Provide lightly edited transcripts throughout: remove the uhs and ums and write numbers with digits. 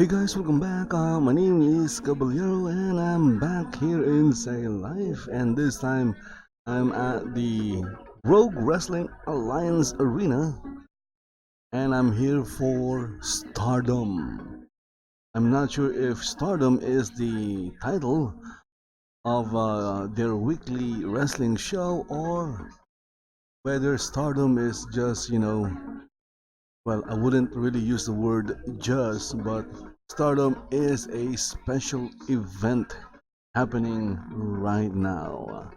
Hey guys, welcome back. My name is Kabalyero and I'm back here in Second Life, and this time I'm at the Rogue Wrestling Alliance Arena and I'm here for Stardom. I'm not sure if Stardom is the title of their weekly wrestling show or whether Stardom is just, well, I wouldn't really use the word just, but Stardom is a special event happening right now.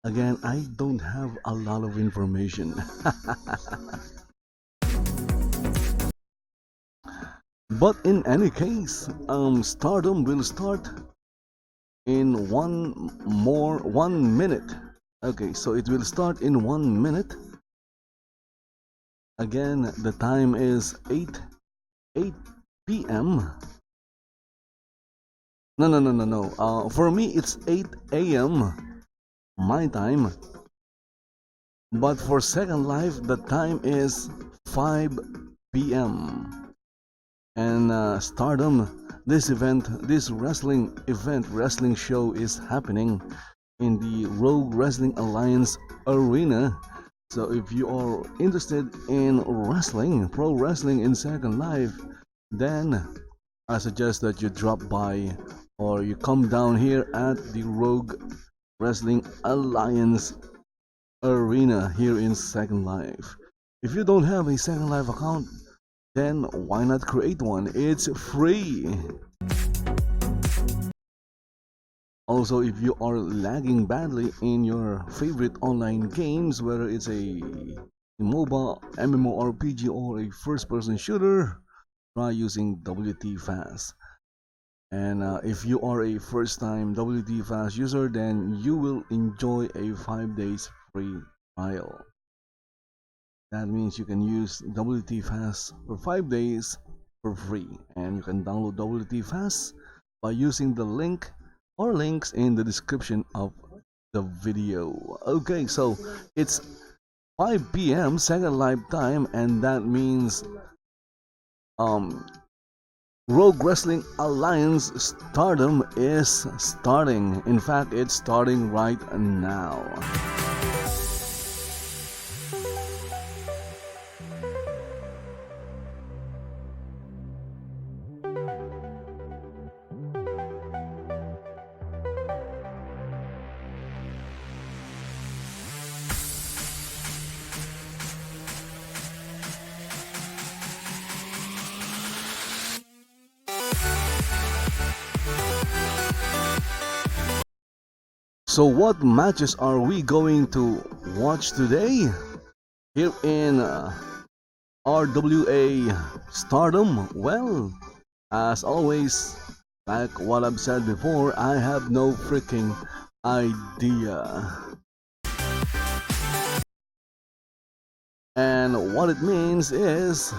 Again, I don't have a lot of information. But in any case, Stardom will start in 1 minute. Okay, so it will start in 1 minute. Again, the time is 8 p.m. No. For me, it's 8 a.m. my time. But for Second Life, the time is 5 p.m. And Stardom, this wrestling show is happening in the Rogue Wrestling Alliance Arena. So if you are interested in wrestling, pro wrestling in Second Life, then I suggest that you drop by or you come down here at the Rogue Wrestling Alliance Arena here in Second Life. If you don't have a Second Life account, then why not create one? It's free. Also, if you are lagging badly in your favorite online games, whether it's a MOBA, MMORPG, or a first-person shooter, try using WT Fast. And if you are a first-time WT Fast user, then you will enjoy a 5 days free trial. That means you can use WT Fast for 5 days for free, and you can download WT Fast by using the link or links in the description of the video. Okay, so it's 5 p.m. Second Life time, and that means Rogue Wrestling Alliance Stardom is starting. In fact, it's starting right now. So what matches are we going to watch today here in RWA Stardom? Well, as always, like what I've said before, I have no freaking idea. And what it means is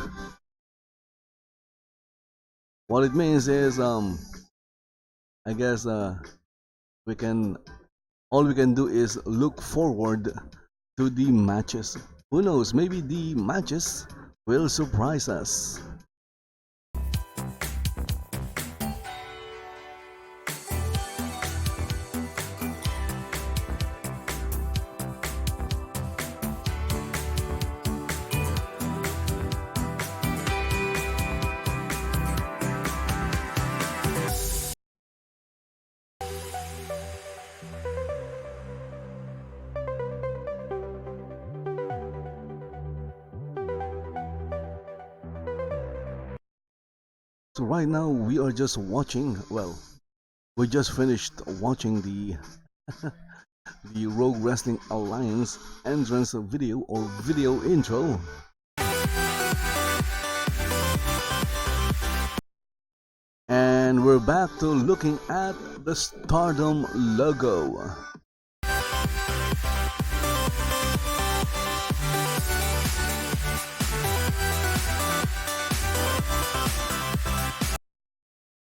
I guess we can all we can do is look forward to the matches. Who knows, maybe the matches will surprise us. So right now we are just watching, well, we just finished watching the the Rogue Wrestling Alliance entrance video or video intro. And we're back to looking at the Stardom logo.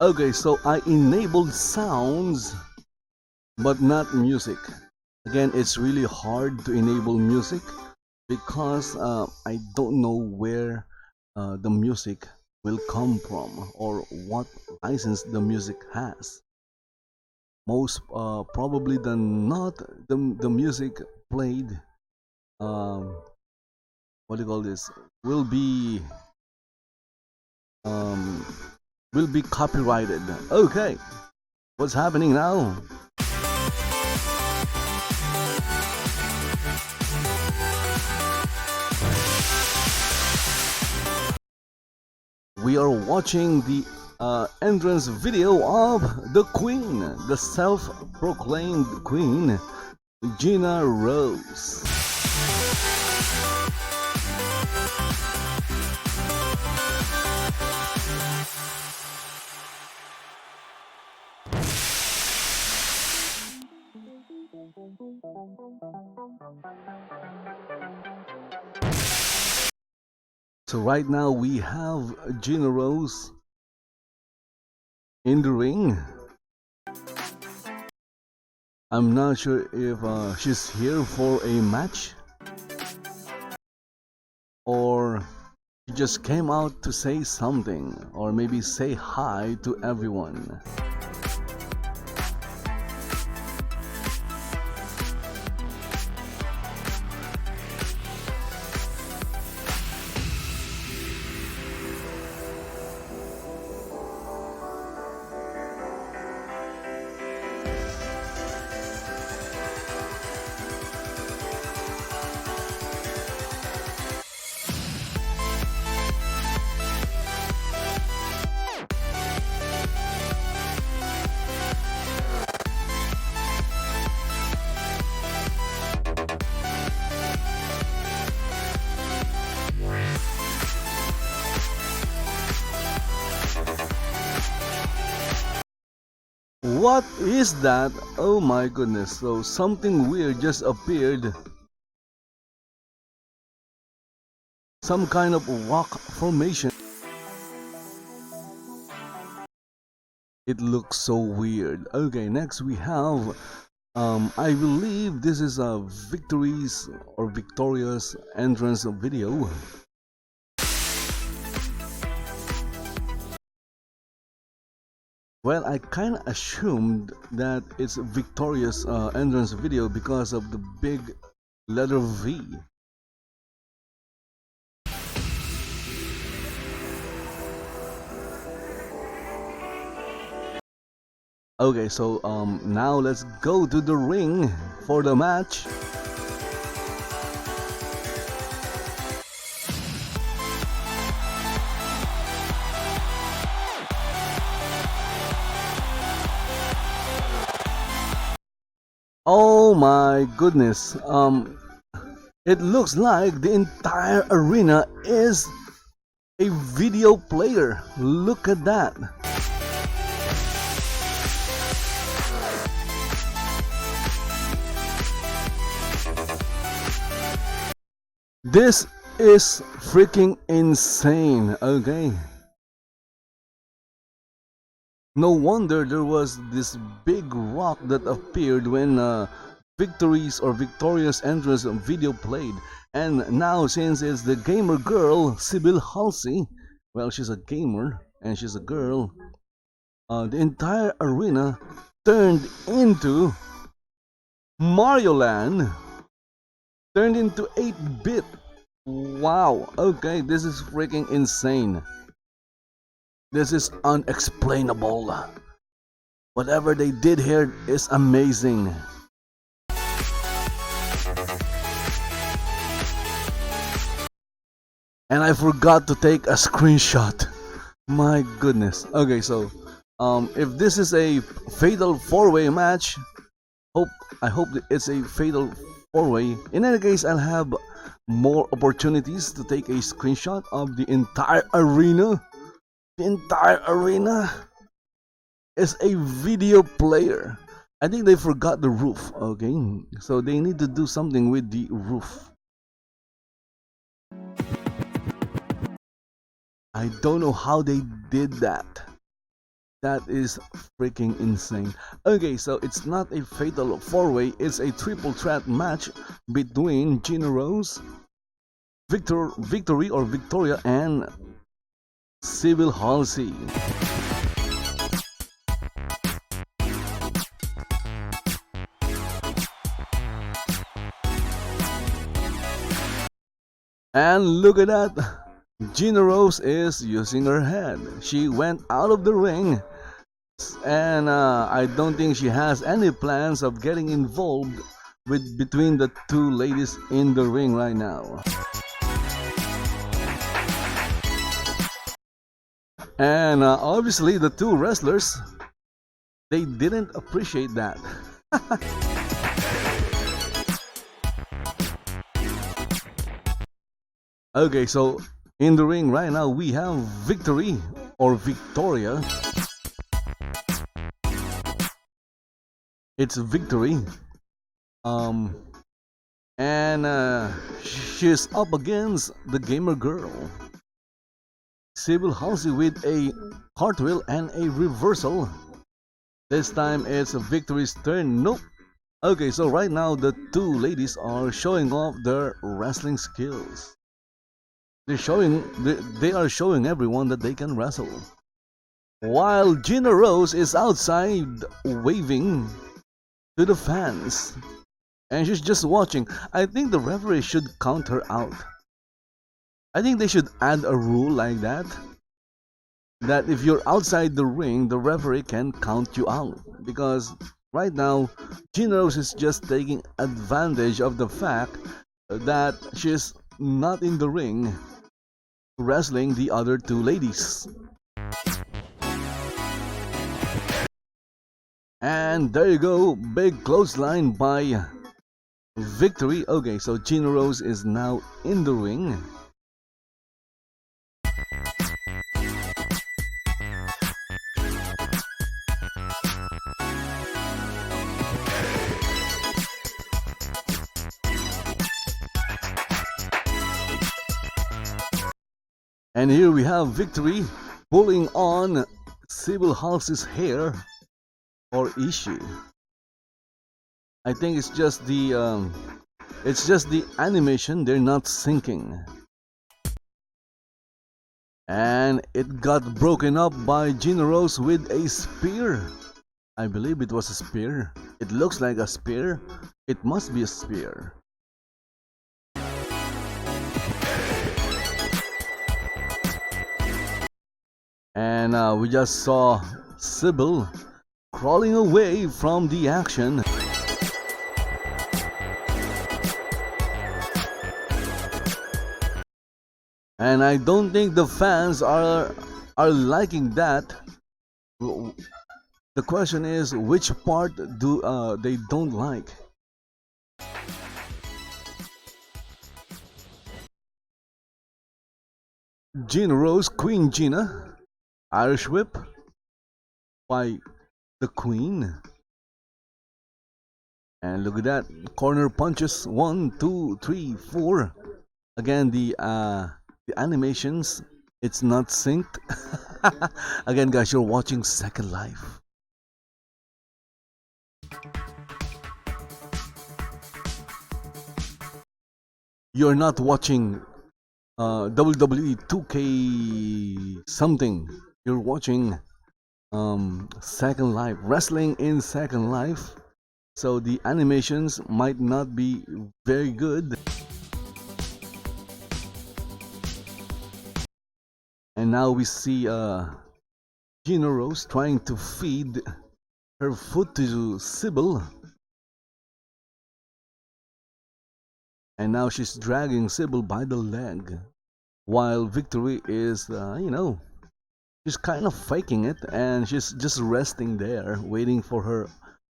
Okay, so I enabled sounds but not music. Again, it's really hard to enable music because I don't know where the music will come from, or what license the music has. Most probably than not, the music played, um, what do you call this, will be um, will be copyrighted. Okay, what's happening now? We are watching the entrance video of the Queen, the self-proclaimed Queen, Gina Rose. So right now we have Gina Rose in the ring. I'm not sure if she's here for a match or she just came out to say something, or maybe say hi to everyone. What is that? Oh my goodness, so something weird just appeared. Some kind of rock formation. It looks so weird. Okay, next we have, I believe this is a victories or victorious entrance video. Well, I kind of assumed that it's a victorious entrance video because of the big letter V. Okay, so now let's go to the ring for the match. Oh my goodness, it looks like the entire arena is a video player. Look at that. This is freaking insane, okay? No wonder there was this big rock that appeared when victories or victorious entrance video played. And now, since it's the gamer girl, Sybille Halsey, well, she's a gamer and she's a girl, the entire arena turned into Mario Land, turned into 8-bit. Wow, okay, this is freaking insane. This is unexplainable. Whatever they did here is amazing. And I forgot to take a screenshot. My goodness. Okay, so if this is a fatal 4-way match, I hope that it's a fatal 4-way. In any case, I'll have more opportunities to take a screenshot of the entire arena. The entire arena is a video player. I think they forgot the roof, okay? So they need to do something with the roof. I don't know how they did that. That is freaking insane. Okay, so it's not a fatal 4-way, it's a triple threat match between Gina Rose, Victoria, and Sybille Halsey. And look at that! Gina Rose is using her head. She went out of the ring, and I don't think she has any plans of getting involved with between the two ladies in the ring right now. And obviously the two wrestlers, they didn't appreciate that. Okay, so in the ring right now we have Victory or Victoria. It's Victory. And she's up against the gamer girl. Sybille Halsey with a cartwheel and a reversal. This time it's Victory's turn. Nope. Okay, so right now the two ladies are showing off their wrestling skills. They are showing everyone that they can wrestle. While Gina Rose is outside waving to the fans. And she's just watching. I think the referee should count her out. I think they should add a rule like that. That if you're outside the ring, the referee can count you out. Because right now, Gina Rose is just taking advantage of the fact that she's not in the ring wrestling the other two ladies. And there you go, big clothesline by Victory. Okay, so Gina Rose is now in the ring. And here we have Victory pulling on Sybille Halsey's hair, or is she? I think it's just the animation. They're not syncing, and it got broken up by Gina Rose with a spear. I believe it was a spear. It looks like a spear. It must be a spear. And we just saw Sybille crawling away from the action. And I don't think the fans are liking that. The question is, which part do they don't like? Gina Rose, Queen Gina. Irish whip by the Queen. And look at that, corner punches, 1, 2, 3, 4. Again, the animations, it's not synced. Again, guys, you're watching Second Life. You're not watching WWE 2K something. You're watching Second Life, Wrestling in Second Life. So the animations might not be very good. And now we see Gina Rose trying to feed her foot to Sybille. And now she's dragging Sybille by the leg. While Victory is, she's kind of faking it, and she's just resting there, waiting for her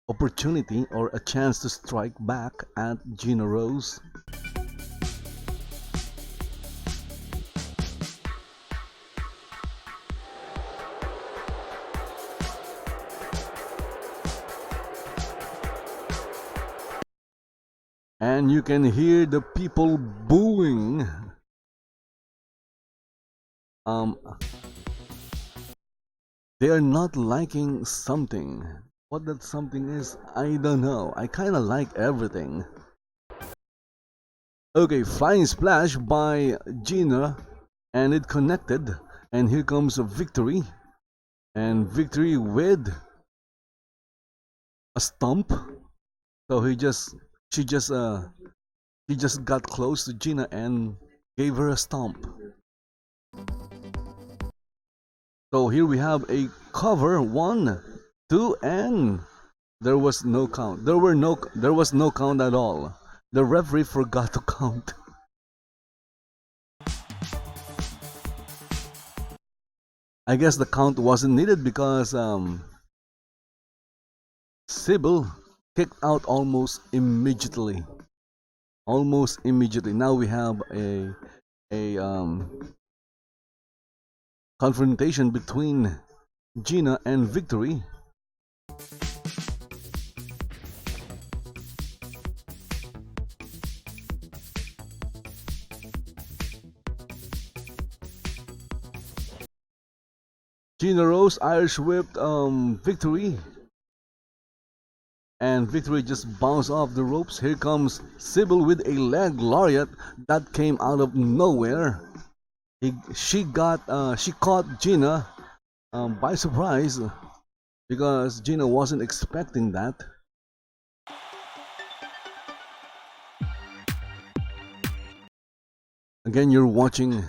opportunity or a chance to strike back at Gina Rose. And you can hear the people booing. They are not liking something. What that something is, I don't know. I kind of like everything. Okay, flying splash by Gina, and it connected. And here comes a Victory, and Victory with a stomp. So she just got close to Gina and gave her a stomp. So here we have a cover, 1, 2, and there was no count. There was no count at all. The referee forgot to count. I guess the count wasn't needed because Sybille kicked out almost immediately. Almost immediately. Now we have a confrontation between Gina and Victory. Gina Rose Irish whipped Victory, and Victory just bounced off the ropes. Here comes Sybille with a leg lariat that came out of nowhere. She caught Gina by surprise because Gina wasn't expecting that. Again, you're watching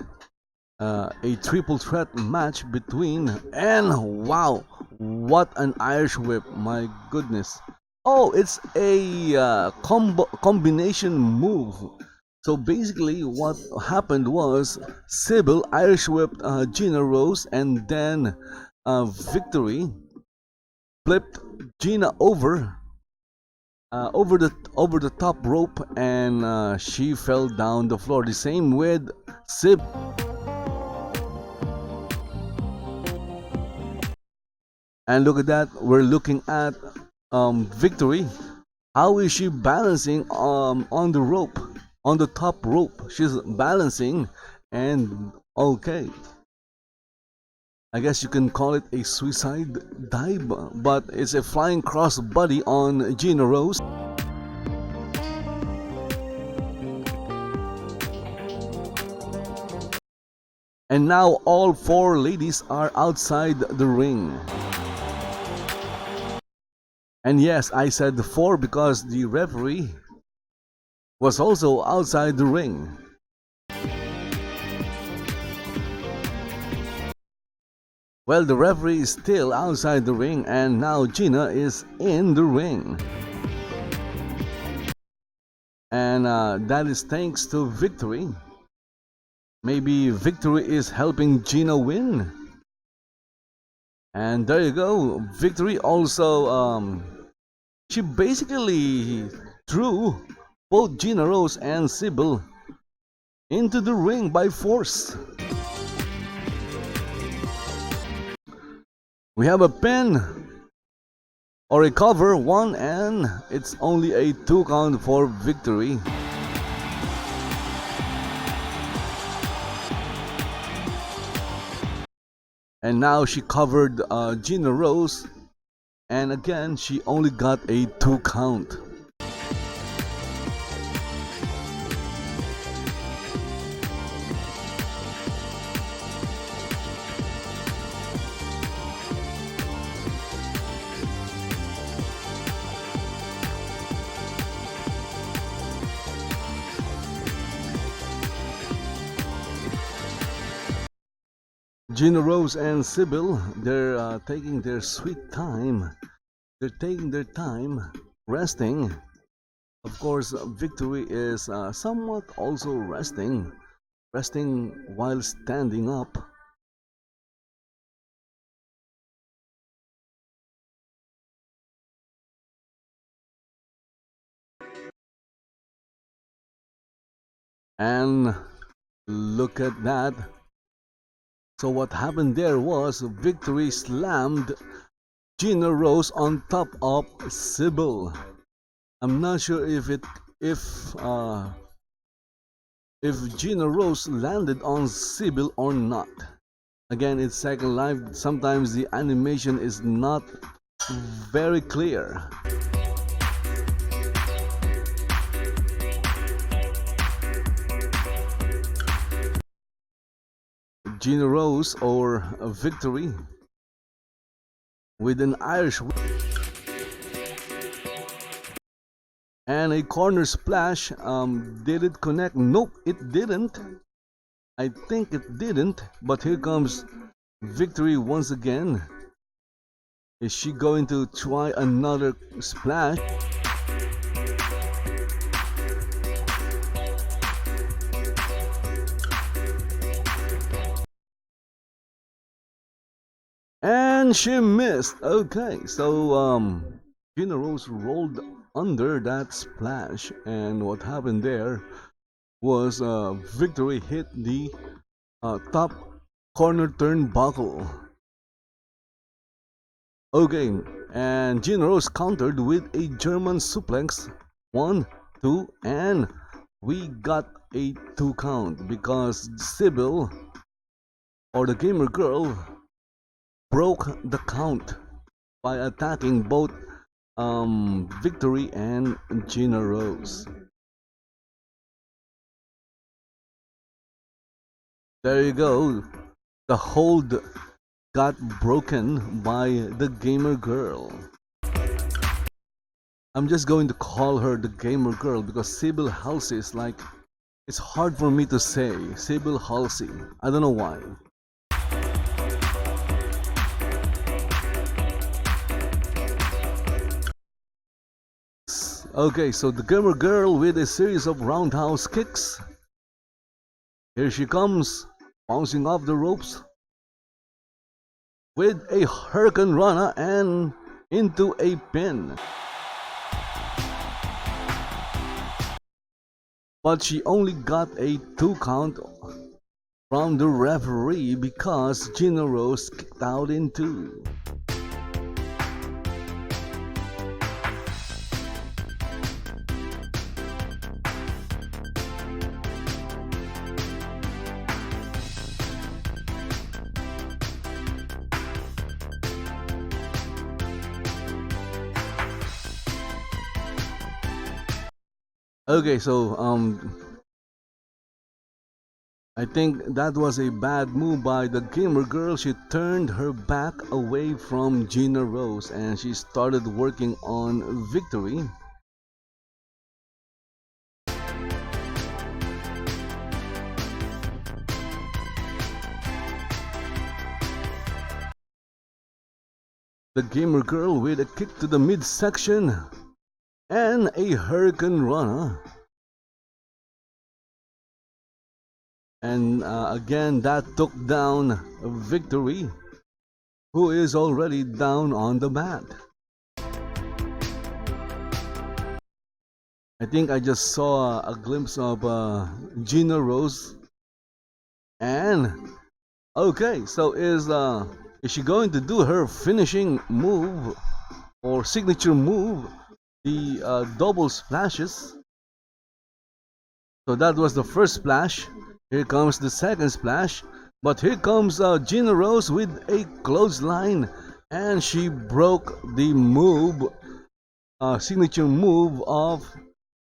a triple threat match between, and wow, what an Irish whip, my goodness. Oh, it's a combination move. So basically what happened was Sybille Irish whipped Gina Rose, and then Victory flipped Gina over the top rope, and she fell down the floor. The same with Sybille. And look at that, we're looking at Victory. How is she balancing on the rope, on the top rope? She's balancing, and okay, I guess you can call it a suicide dive, but it's a flying crossbody on Gina Rose. And now all 4 ladies are outside the ring. And yes, I said 4 because the referee was also outside the ring. Well, the referee is still outside the ring, and now Gina is in the ring. And that is thanks to Victory. Maybe Victory is helping Gina win. And there you go. Victory also, she basically threw both Gina Rose and Sybille into the ring by force. We have a pin or a cover, 1, and it's only a 2 count for Victory. And now she covered Gina Rose, and again she only got a 2 count. Gina Rose and Sybille, they're taking their sweet time. They're taking their time resting. Of course, Victory is somewhat also resting while standing up. And look at that. So what happened there was Victory slammed Gina Rose on top of Sybille. I'm not sure if Gina Rose landed on Sybille or not. Again, it's Second Life. Sometimes the animation is not very clear. Gina Rose or Victory with an Irish whip and a corner splash. Did it connect? Nope, it didn't. I think it didn't, but here comes Victory once again. Is she going to try another splash? And she missed. Okay, so Gina Rose rolled under that splash, and what happened there was Victory hit the top corner turnbuckle. Okay, and Gina Rose countered with a German suplex. 1, 2, and we got a 2 count because Sybille, or the gamer girl, broke the count by attacking both Victory and Gina Rose. There you go. The hold got broken by the gamer girl. I'm just going to call her the gamer girl because Sybille Halsey is like, it's hard for me to say. Sybille Halsey. I don't know why. Okay, so the gamer girl with a series of roundhouse kicks. Here she comes, bouncing off the ropes with a Hurricane Rana and into a pin. But she only got a 2 count from the referee because Gina Rose kicked out in 2. Okay, so I think that was a bad move by the gamer girl. She turned her back away from Gina Rose and she started working on Victory. The gamer girl with a kick to the midsection and a Hurricane Rana. And again, that took down Victory, who is already down on the mat. I think I just saw a glimpse of Gina Rose. And okay, so is she going to do her finishing move or signature move? The double splashes. So that was the first splash. Here comes the second splash. But here comes Gina Rose with a clothesline. And she broke the move, signature move of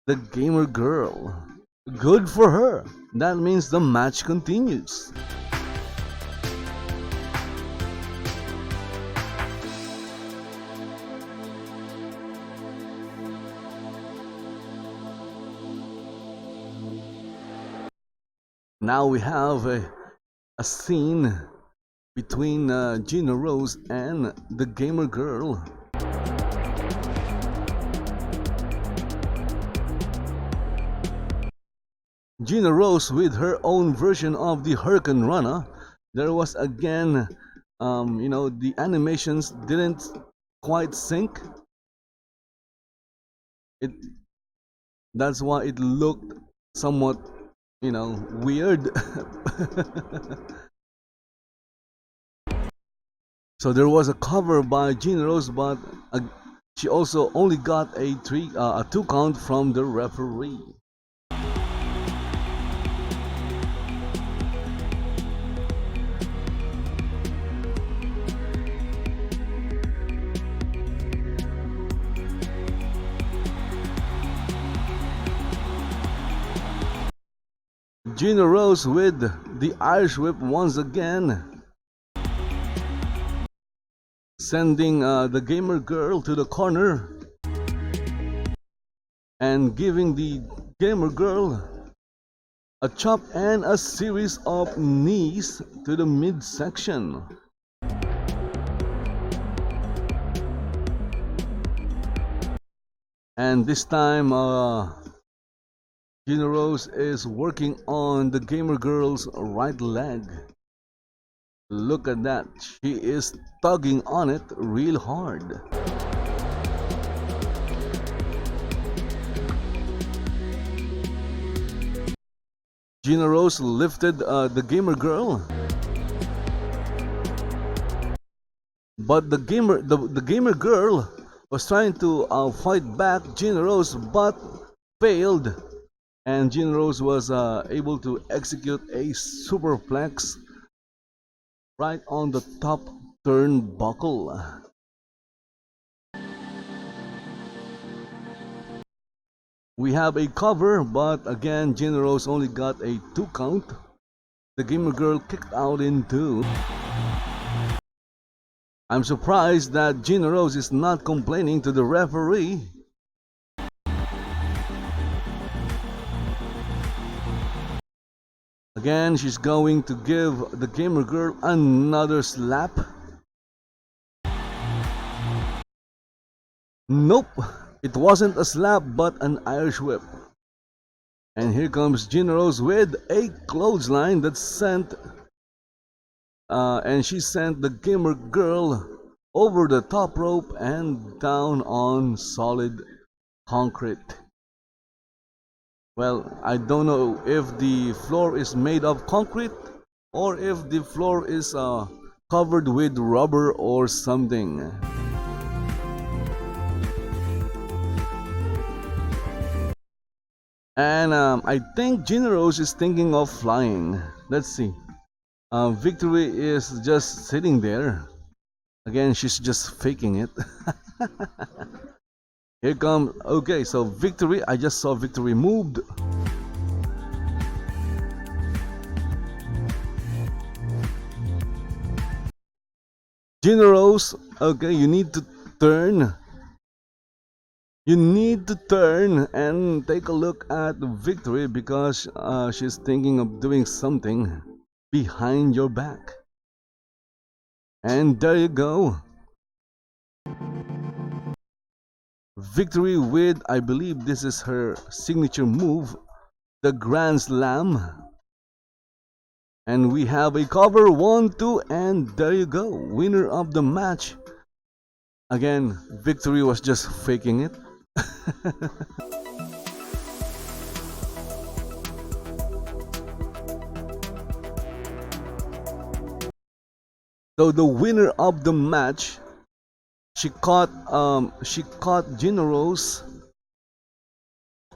the gamer girl. Good for her. That means the match continues. Now we have a scene between Gina Rose and the gamer girl. Gina Rose with her own version of the Hurricane Rana. There was again, the animations didn't quite sync. That's why it looked somewhat weird. So there was a cover by Gina Rose, but she also only got a 2 count from the referee. Gina Rose with the Irish whip once again, sending the gamer girl to the corner and giving the gamer girl a chop and a series of knees to the midsection. And this time, Gina Rose is working on the gamer girl's right leg. Look at that, she is tugging on it real hard. Gina Rose lifted the gamer girl, but the gamer girl was trying to fight back Gina Rose, but failed, and Gina Rose was able to execute a superplex right on the top turnbuckle. We have a cover, but again, Gina Rose only got a 2 count. The gamer girl kicked out in 2. I'm surprised that Gina Rose is not complaining to the referee. Again, she's going to give the gamer girl another slap. Nope. It wasn't a slap, but an Irish whip. And here comes Gina Rose with a clothesline that sent, and she sent the gamer girl over the top rope and down on solid concrete. Well, I don't know if the floor is made of concrete or if the floor is covered with rubber or something. And I think Gina Rose is thinking of flying. Let's see. Victory is just sitting there. Again, she's just faking it. Here comes. Okay, so Victory. I just saw Victory moved. Gina Rose. Okay, you need to turn. You need to turn and take a look at Victory because she's thinking of doing something behind your back. And there you go. Victory with, I believe this is her signature move, the Grand Slam. And we have a cover, 1, 2, and there you go. Winner of the match. Again, Victory was just faking it. So the winner of the match, she caught Gina Rose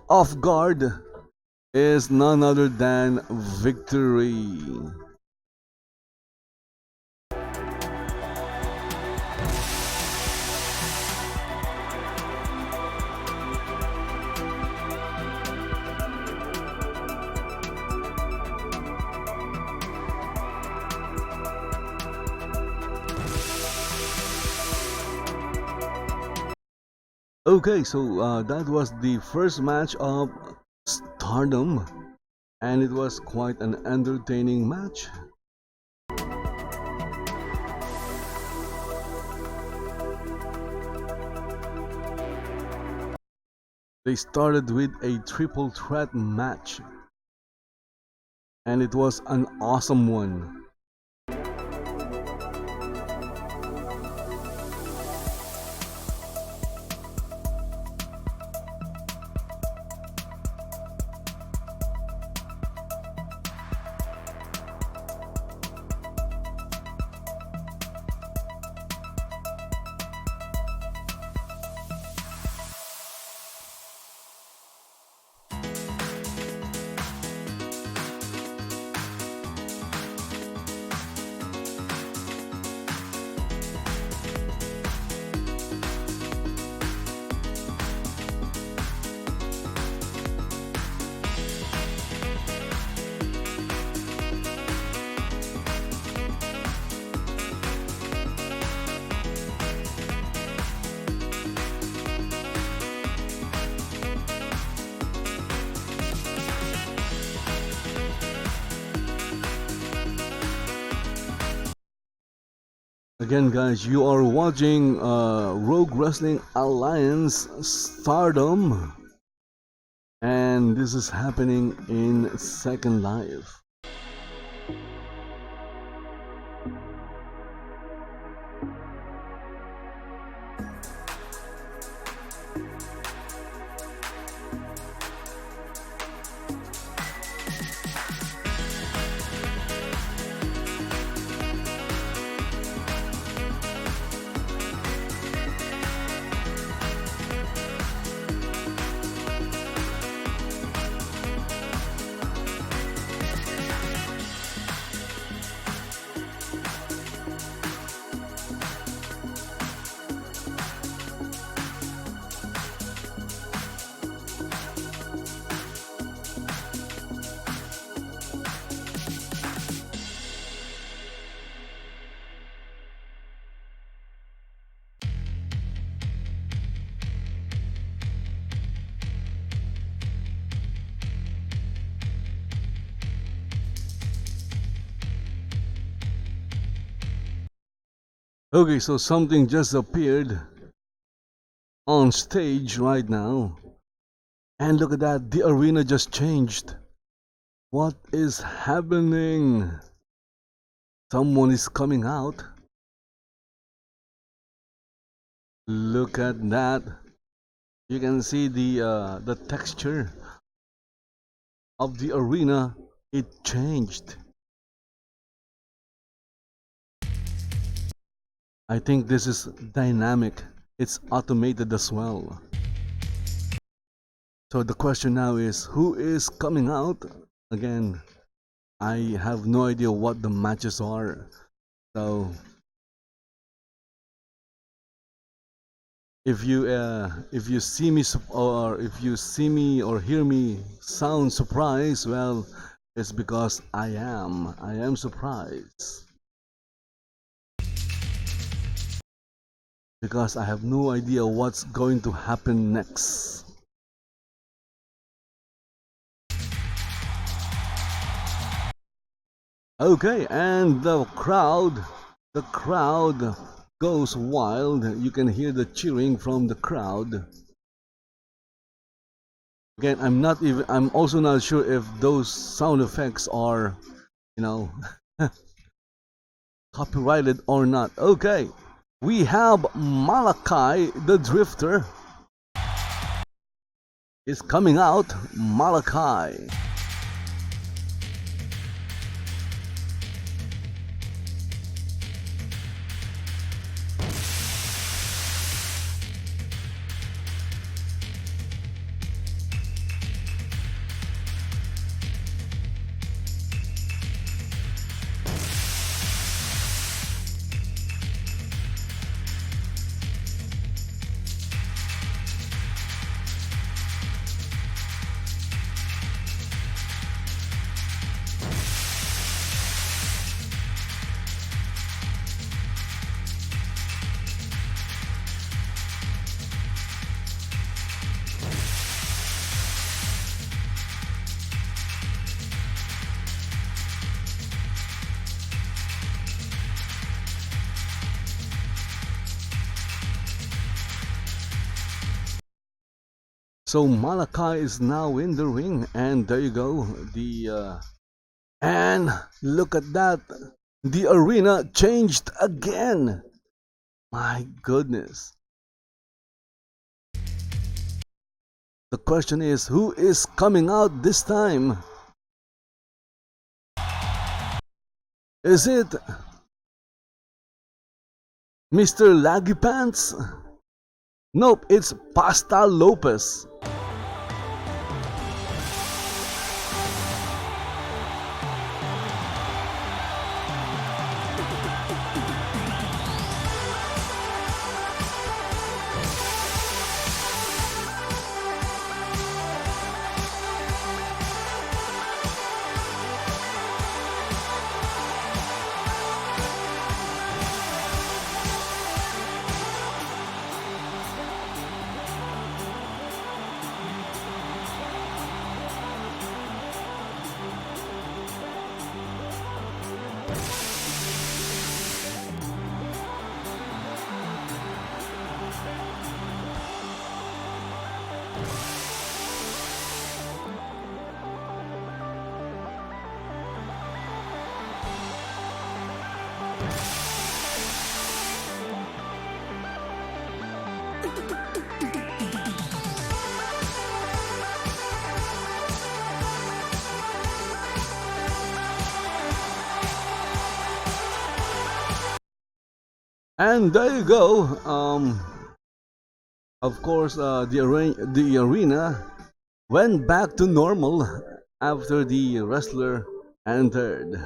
off guard, is none other than Victory. Okay, so that was the first match of Stardom, and it was quite an entertaining match. They started with a triple threat match, and it was an awesome one. Again, guys, you are watching Rogue Wrestling Alliance Stardom, and this is happening in Second Life. Okay, so something just appeared on stage right now. And look at that, the arena just changed. What is happening? Someone is coming out. Look at that. You can see the texture of the arena. It changed. I think this is dynamic. It's automated as well. So the question now is, who is coming out? Again, I have no idea what the matches are. So if you see me or hear me sound surprised, well, it's because I am surprised. Because I have no idea what's going to happen next. Okay, and the crowd goes wild. You can hear the cheering from the crowd. Again, I'm also not sure if those sound effects are, copyrighted or not. Okay. We have Malaki the Drifter is coming out. Malaki. So Malaki is now in the ring, and there you go. And look at that, the arena changed again. My goodness. The question is, who is coming out this time? Is it Mr. Laggy Pants? Nope, it's Pasta Lopez. And there you go. Of course, the arena went back to normal after the wrestler entered.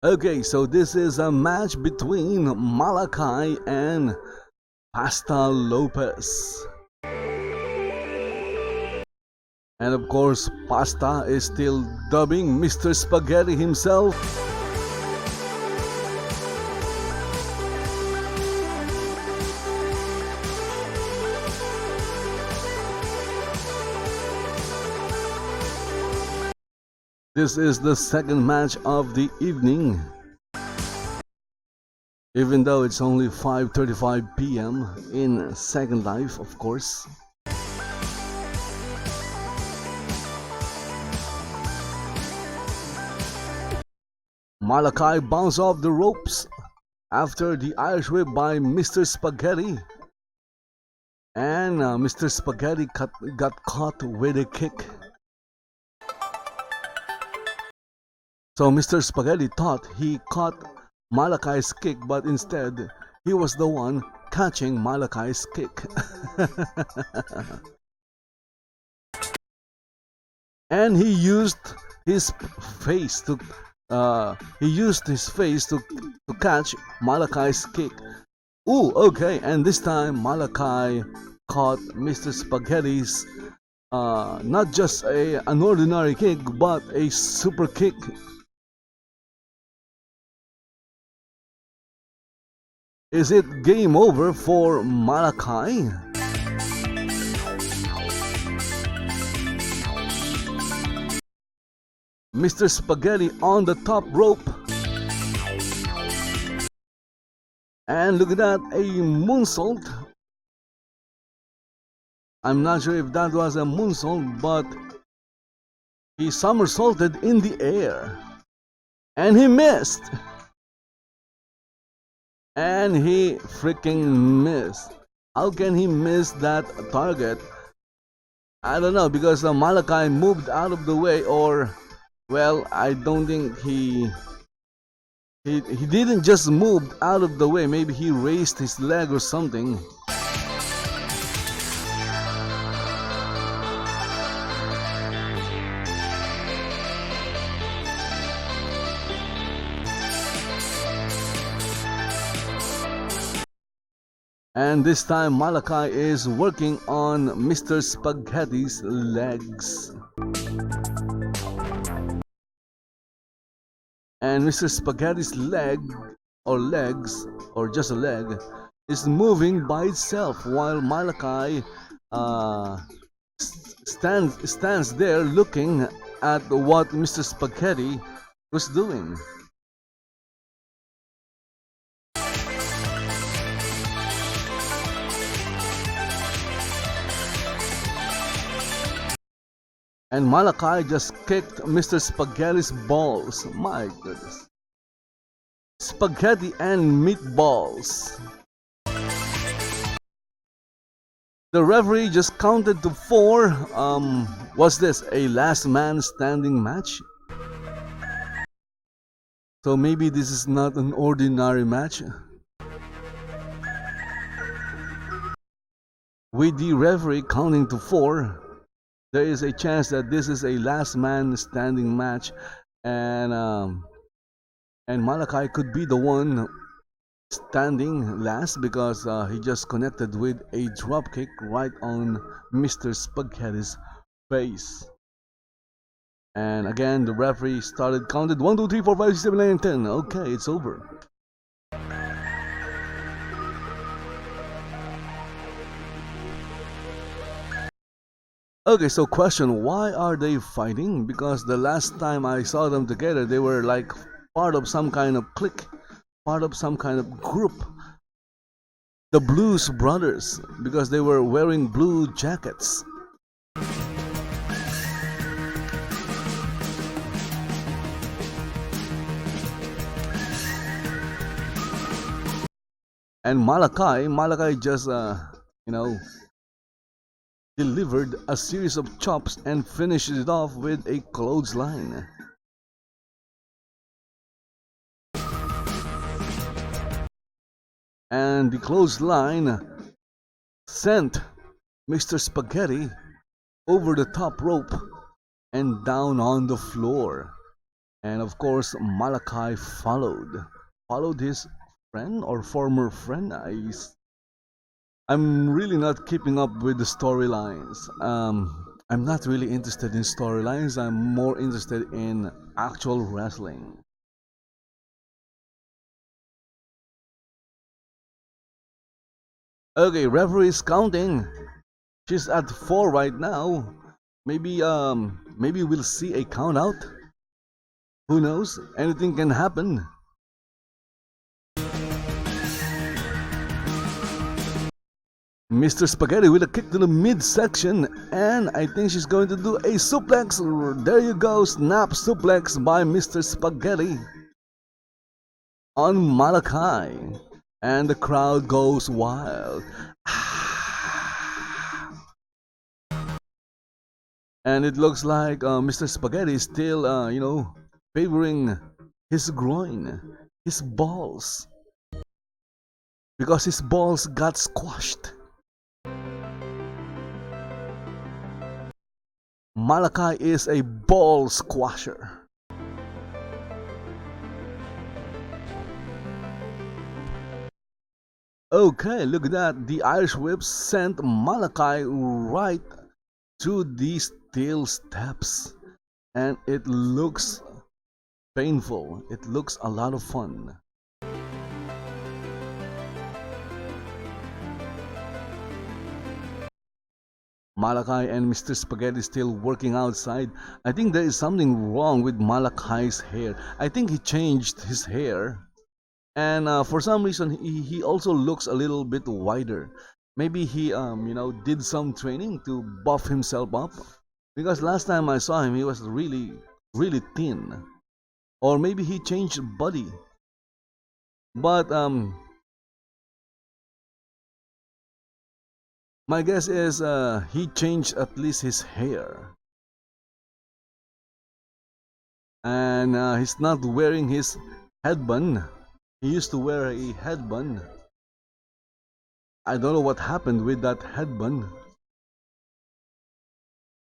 Okay, so this is a match between Malaki and Pasta Lopez. And of course, Pasta is still dubbing Mr. Spaghetti himself. This is the second match of the evening. Even though it's only 5:35 p.m. in Second Life, of course. Malaki bounced off the ropes after the Irish whip by Mr. Spaghetti. And Mr. Spaghetti got caught with a kick. So Mr. Spaghetti thought he caught Malaki's kick, but instead he was the one catching Malaki's kick. And he used his face to catch Malaki's kick. Ooh, okay, and this time Malaki caught Mr. Spaghetti's not just an ordinary kick, but a super kick. Is it game over for Malaki? Mr. Spaghetti on the top rope. And look at that, a moonsault. I'm not sure if that was a moonsault, but he somersaulted in the air. And he missed. And he freaking missed. How can he miss that target? I don't know, because Malaki moved out of the way, or well, I don't think he didn't just move out of the way. Maybe he raised his leg or something. And this time Malaki is working on Mr. Spaghetti's legs. And Mr. Spaghetti's legs, or just a leg, is moving by itself while Malaki stands there looking at what Mr. Spaghetti was doing. And Malaki just kicked Mr. Spaghetti's balls. My goodness. Spaghetti and meatballs. The referee just counted to 4. Was this a last man standing match? So maybe this is not an ordinary match. With the referee counting to 4, there is a chance that this is a last man standing match, and Malaki could be the one standing last because he just connected with a drop kick right on Mr. Spaghetti's face. And again, the referee counted 1, 2, 3, 4, 5, 6, 7, 8, and 10. Okay, it's over. Okay, so question, why are they fighting? Because the last time I saw them together, they were like part of some kind of clique, part of some kind of group. The Blues Brothers, because they were wearing blue jackets. And Malaki just, you know, delivered a series of chops and finished it off with a clothesline. And the clothesline sent Mr. Spaghetti over the top rope and down on the floor. And of course, Malaki followed his friend or former friend. I'm really not keeping up with the storylines. I'm not really interested in storylines. I'm more interested in actual wrestling. Okay, referee is counting. She's at 4 right now. Maybe we'll see a count out. Who knows? Anything can happen. Mr. Spaghetti with a kick to the midsection, and I think she's going to do a suplex. There you go, snap suplex by Mr. Spaghetti on Malaki, and the crowd goes wild. And it looks like Mr. Spaghetti is still, favoring his groin, his balls, because his balls got squashed. Malaki is a ball squasher. Okay, look at that. The Irish whip sent Malaki right through these steel steps. And it looks painful. It looks a lot of fun. Malaki and Mr. Spaghetti still working outside. I think there is something wrong with Malaki's hair. I think he changed his hair. And for some reason, he also looks a little bit wider. Maybe he, did some training to buff himself up. Because last time I saw him, he was really, really thin. Or maybe he changed body. But my guess is he changed at least his hair. And he's not wearing his headband. He used to wear a headband. I don't know what happened with that headband.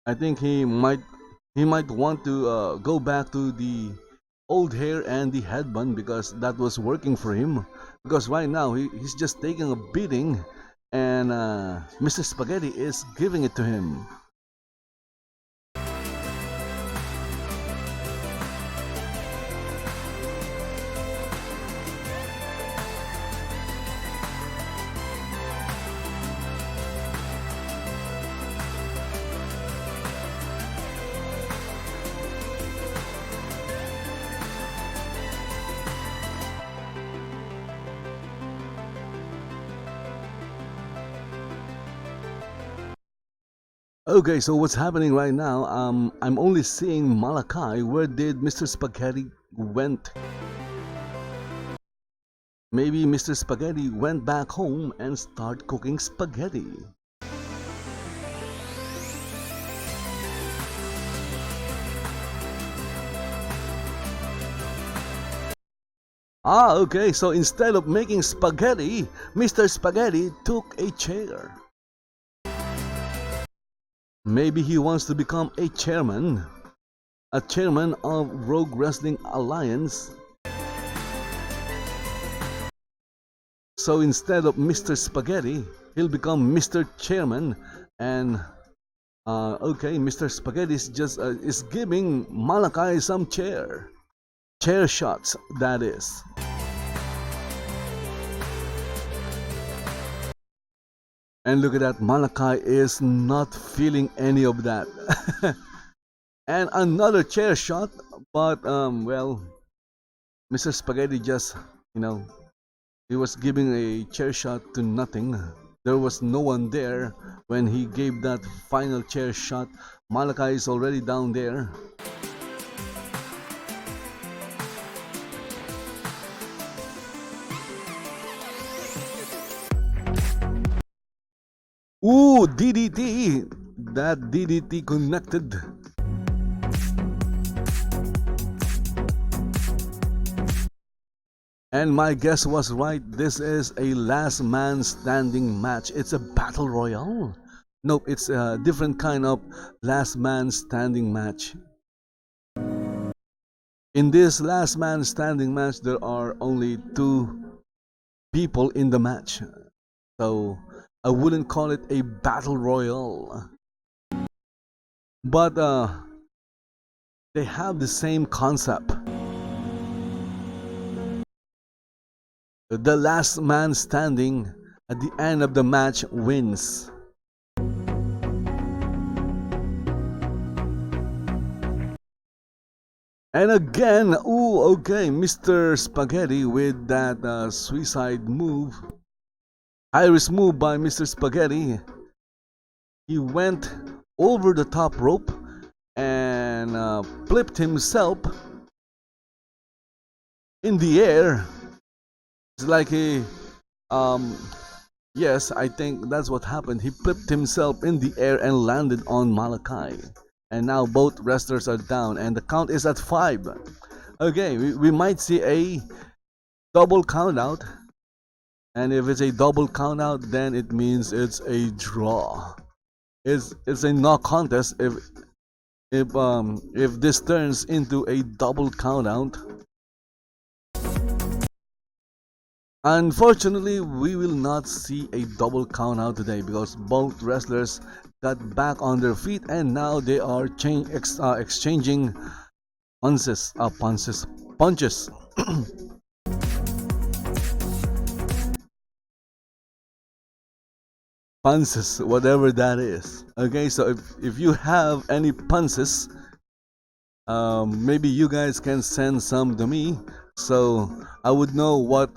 I think he might want to go back to the old hair and the headband because that was working for him. Because right now he's just taking a beating, and Mr. Spaghetti is giving it to him. Okay, so what's happening right now? I'm only seeing Malaki. Where did Mr. Spaghetti went? Maybe Mr. Spaghetti went back home and start cooking spaghetti. Ah, okay, so instead of making spaghetti, Mr. Spaghetti took a chair. Maybe he wants to become a chairman of Rogue Wrestling Alliance. So instead of Mr. Spaghetti, he'll become Mr. Chairman, and okay, Mr. Spaghetti is just is giving Malaki some chair shots, that is. And look at that, Malaki is not feeling any of that. And another chair shot, but well, Mr. Spaghetti just, you know, he was giving a chair shot to nothing. There was no one there when he gave that final chair shot. Malaki is already down there. Ooh, DDT! That DDT connected. And my guess was right. This is a last man standing match. It's a battle royale. Nope, it's a different kind of last man standing match. In this last man standing match, there are only 2 people in the match. So I wouldn't call it a battle royale. But they have the same concept. The last man standing at the end of the match wins. And again, ooh, okay, Mr. Spaghetti with that suicide move. High-risk move by Mr. Spaghetti. He went over the top rope and flipped himself in the air. It's like a, yes, I think that's what happened. He flipped himself in the air and landed on Malaki. And now both wrestlers are down and the count is at 5. Okay, we might see a double count out. And if it's a double count out, then it means it's a draw. It's a no contest if this turns into a double count out. Unfortunately, we will not see a double count out today because both wrestlers got back on their feet and now they are exchanging punches. Punches, whatever that is. Okay, so if you have any punches, maybe you guys can send some to me so I would know what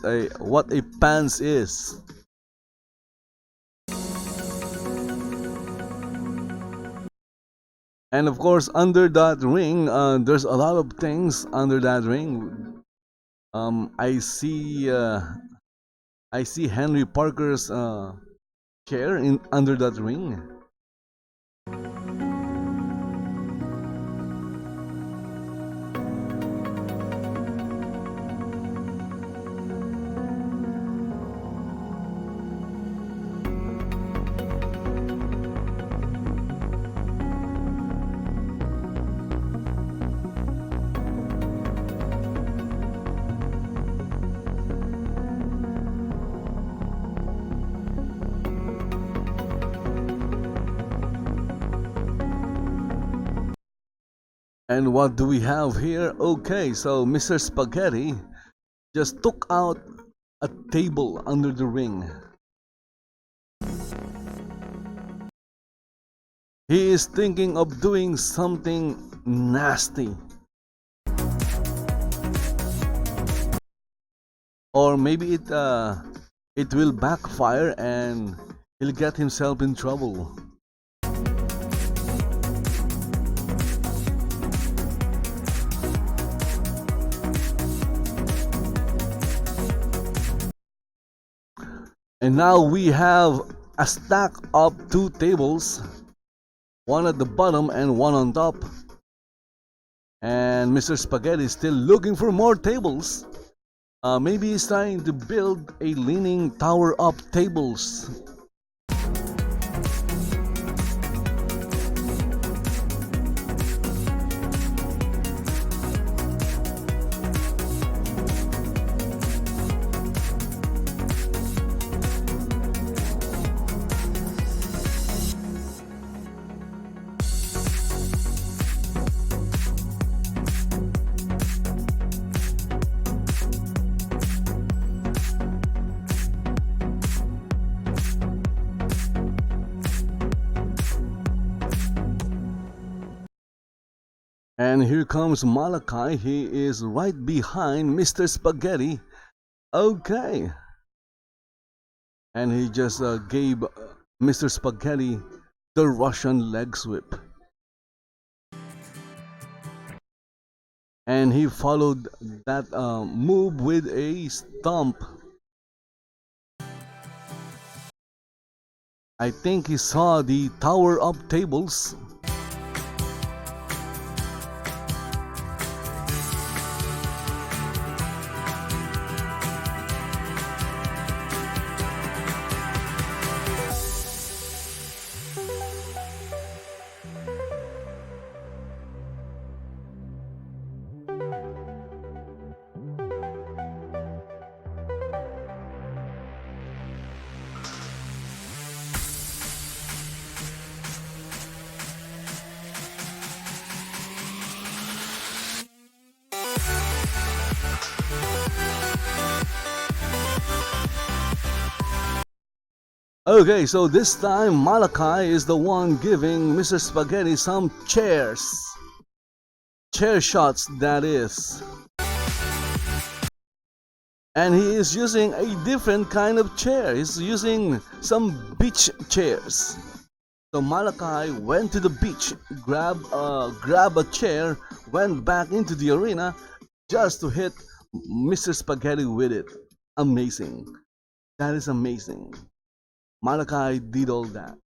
a pants is. And of course, under that ring, there's a lot of things under that ring. I see Henry Parker's chair in under that ring. And what do we have here? Okay, so Mr. Spaghetti just took out a table under the ring. He is thinking of doing something nasty. Or maybe it will backfire and he'll get himself in trouble. And now we have a stack of 2 tables, one at the bottom and one on top. And Mr. Spaghetti is still looking for more tables. Maybe he's trying to build a leaning tower of tables. And here comes Malaki. He is right behind Mr. Spaghetti. Okay. And he just gave Mr. Spaghetti the Russian leg sweep. And he followed that move with a stomp. I think he saw the tower of tables. Okay, so this time Malaki is the one giving Mr. Spaghetti some chairs. Chair shots, that is. And he is using a different kind of chair. He's using some beach chairs. So Malaki went to the beach, grabbed a chair, went back into the arena just to hit Mr. Spaghetti with it. Amazing. That is amazing. Malaki did all that.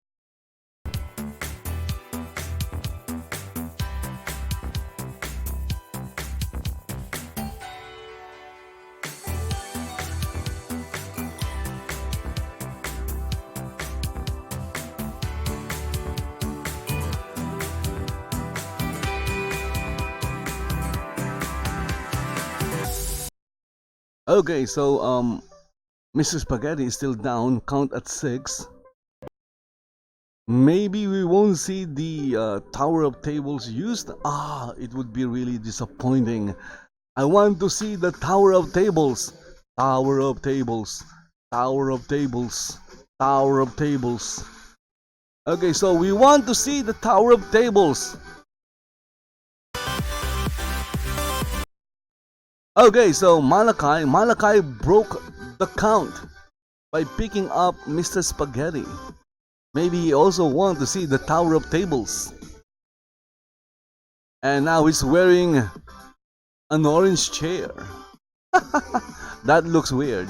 Okay, so Mr. Spaghetti is still down, count at 6. Maybe we won't see the Tower of Tables used. It would be really disappointing. I want to see the Tower of Tables. Tower of Tables. Tower of Tables. Tower of Tables. Okay, so we want to see the Tower of Tables. Okay, so Malaki broke the count by picking up Mr. Spaghetti. Maybe he also wants to see the Tower of Tables. And now he's wearing an orange chair. That looks weird.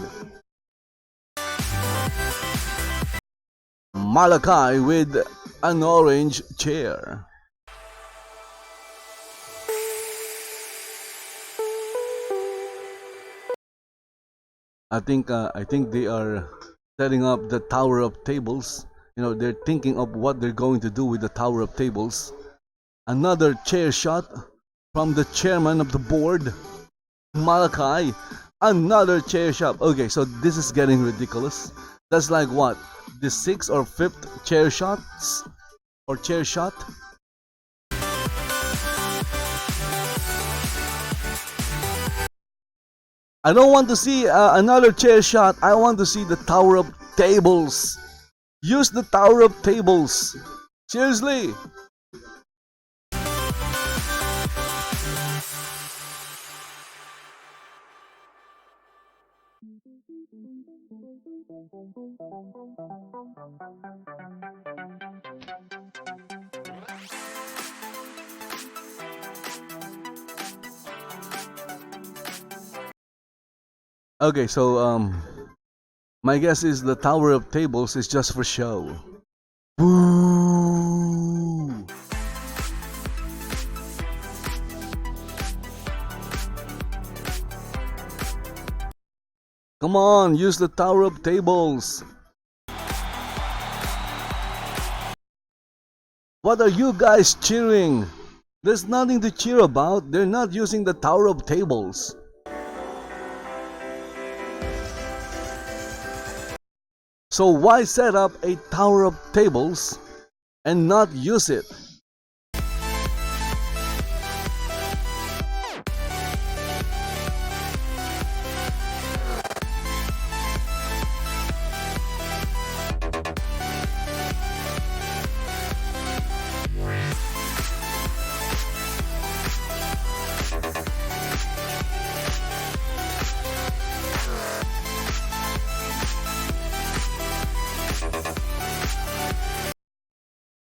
Malaki with an orange chair. I think they are setting up the Tower of Tables. You know, they're thinking of what they're going to do with the Tower of Tables. Another chair shot from the chairman of the board, Malaki. Another chair shot. Okay, so this is getting ridiculous. That's like what? The 6th or 5th chair shots? Or chair shot? I don't want to see another chair shot. I want to see the Tower of Tables. Use the Tower of Tables. Seriously. Okay, so my guess is the Tower of Tables is just for show. Boo! Come on, use the Tower of Tables. What are you guys cheering? There's nothing to cheer about. They're not using the Tower of Tables. So why set up a Tower of Tables and not use it?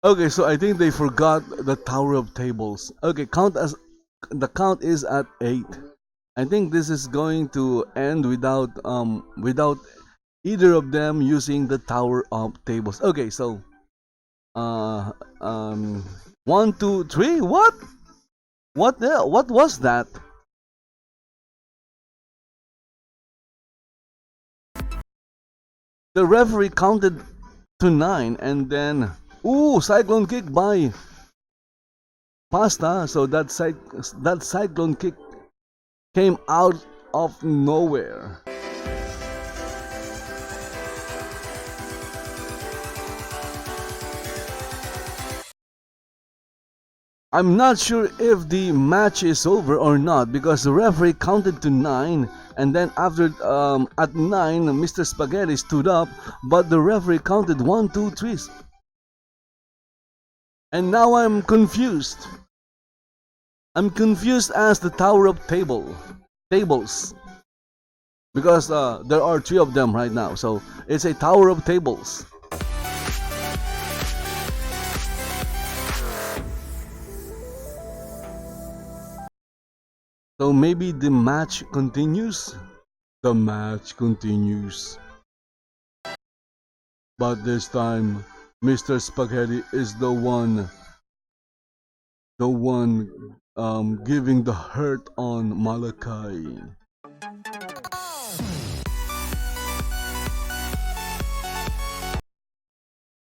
Okay, so I think they forgot the Tower of Tables. Okay, the count is at 8. I think this is going to end without either of them using the Tower of Tables. Okay, so uh um 1, 2, 3. What? What was that? The referee counted to 9 and then cyclone kick by Pasta. So that cyclone kick came out of nowhere. I'm not sure if the match is over or not because the referee counted to 9 and then after at 9 Mr. Spaghetti stood up but the referee counted 1, 2, 3. And now I'm confused. I'm confused as the Tower of Tables because there are 3 of them right now. So it's a Tower of Tables. So maybe the match continues? The match continues. But this time, Mr. Spaghetti is the one giving the hurt on Malaki.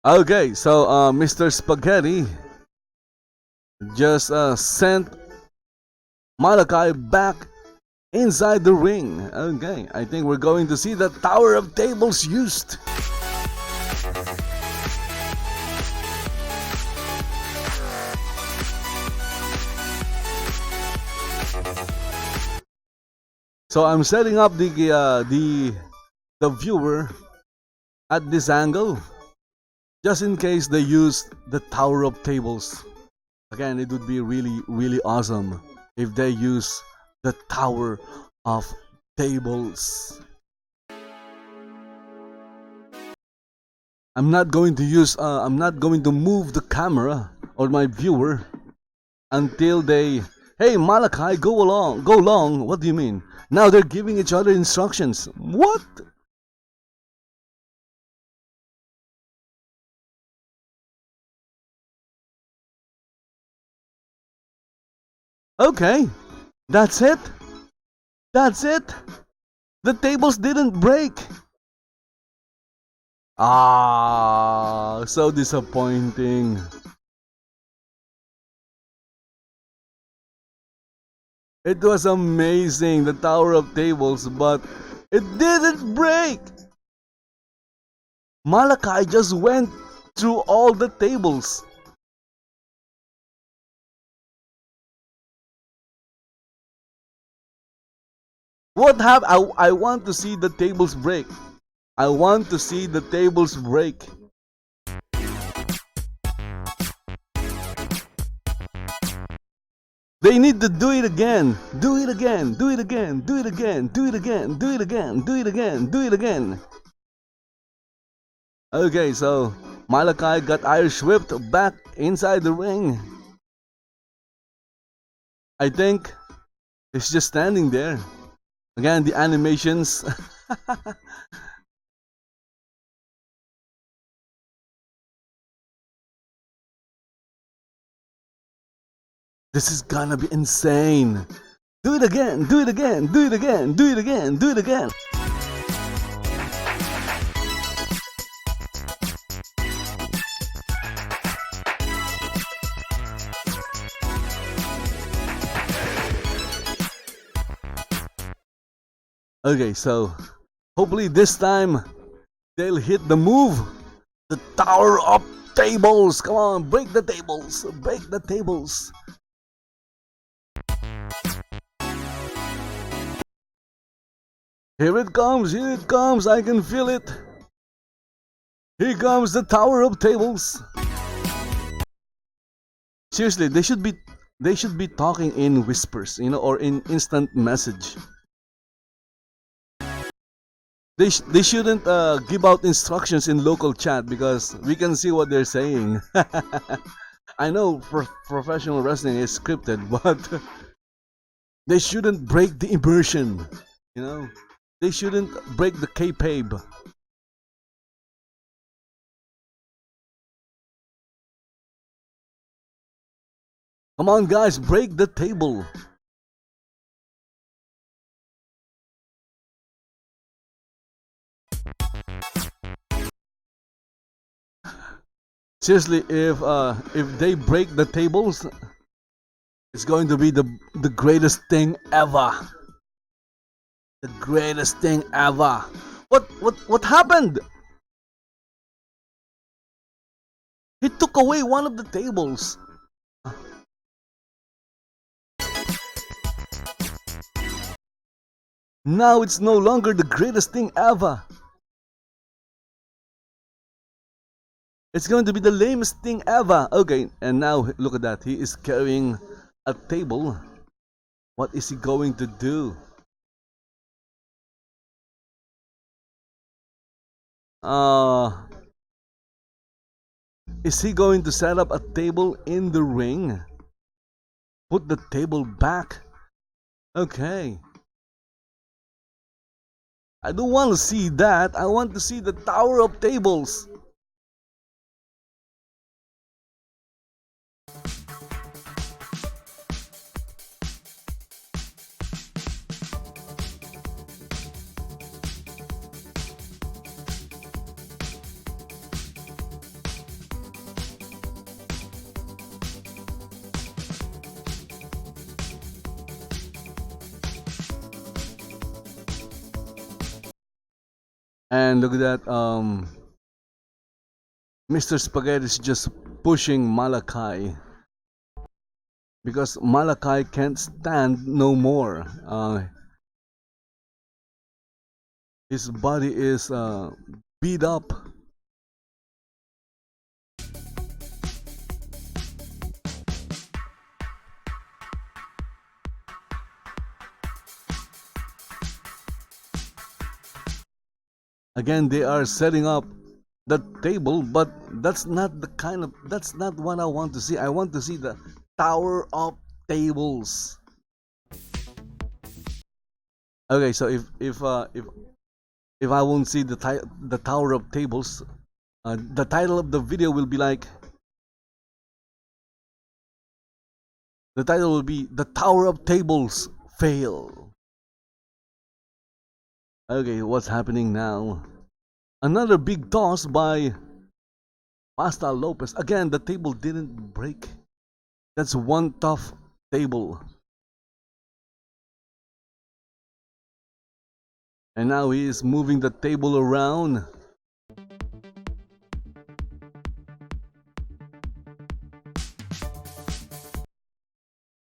Okay, so Mr. Spaghetti just sent Malaki back inside the ring. Okay, I think we're going to see the Tower of Tables used. So I'm setting up the viewer at this angle just in case they use the Tower of Tables. Again, it would be really awesome if they use the Tower of Tables. I'm not going to move the camera or my viewer until they, hey Malaki, go long. What do you mean? Now they're giving each other instructions. What? Okay, that's it. That's it. The tables didn't break. Ah, so disappointing. It was amazing, the Tower of Tables, but it didn't break. Malaki just went through all the tables. What happened? I want to see the tables break. I want to see the tables break. They need to do it again. Do it again. Do it again. Do it again. Do it again. Do it again. Do it again. Do it again. Okay, so Malaki got Irish whipped back inside the ring. I think he's just standing there. Again, the animations. This is gonna be insane. Do it again, do it again, do it again, do it again, do it again. Okay, so hopefully this time they'll hit the move. The Tower of Tables. Come on, break the tables. Break the tables. Here it comes, I can feel it. Here comes the Tower of Tables. Seriously, they should be talking in whispers, or in instant message. They shouldn't give out instructions in local chat because we can see what they're saying. I know professional wrestling is scripted, but they shouldn't break the immersion. You know, they shouldn't break the kayfabe. Come on, guys, break the table. Seriously, if they break the tables, it's going to be the greatest thing ever. The greatest thing ever. What happened? He took away one of the tables. Now it's no longer the greatest thing ever. It's going to be the lamest thing ever. Okay, and now look at that. He is carrying a table. What is he going to do? Is he going to set up a table in the ring? Put the table back? Okay. I don't want to see that. I want to see the Tower of Tables. And look at that, Mr. Spaghetti is just pushing Malaki because Malaki can't stand no more. His body is beat up. Again, they are setting up the table, but that's not what I want to see. I want to see the Tower of Tables. Okay, so if I won't see the Tower of Tables, the title of the video will be like, the title will be The Tower of Tables Fail. Okay, what's happening now? Another big toss by Pasta Lopez. Again, the table didn't break. That's one tough table. And now he is moving the table around.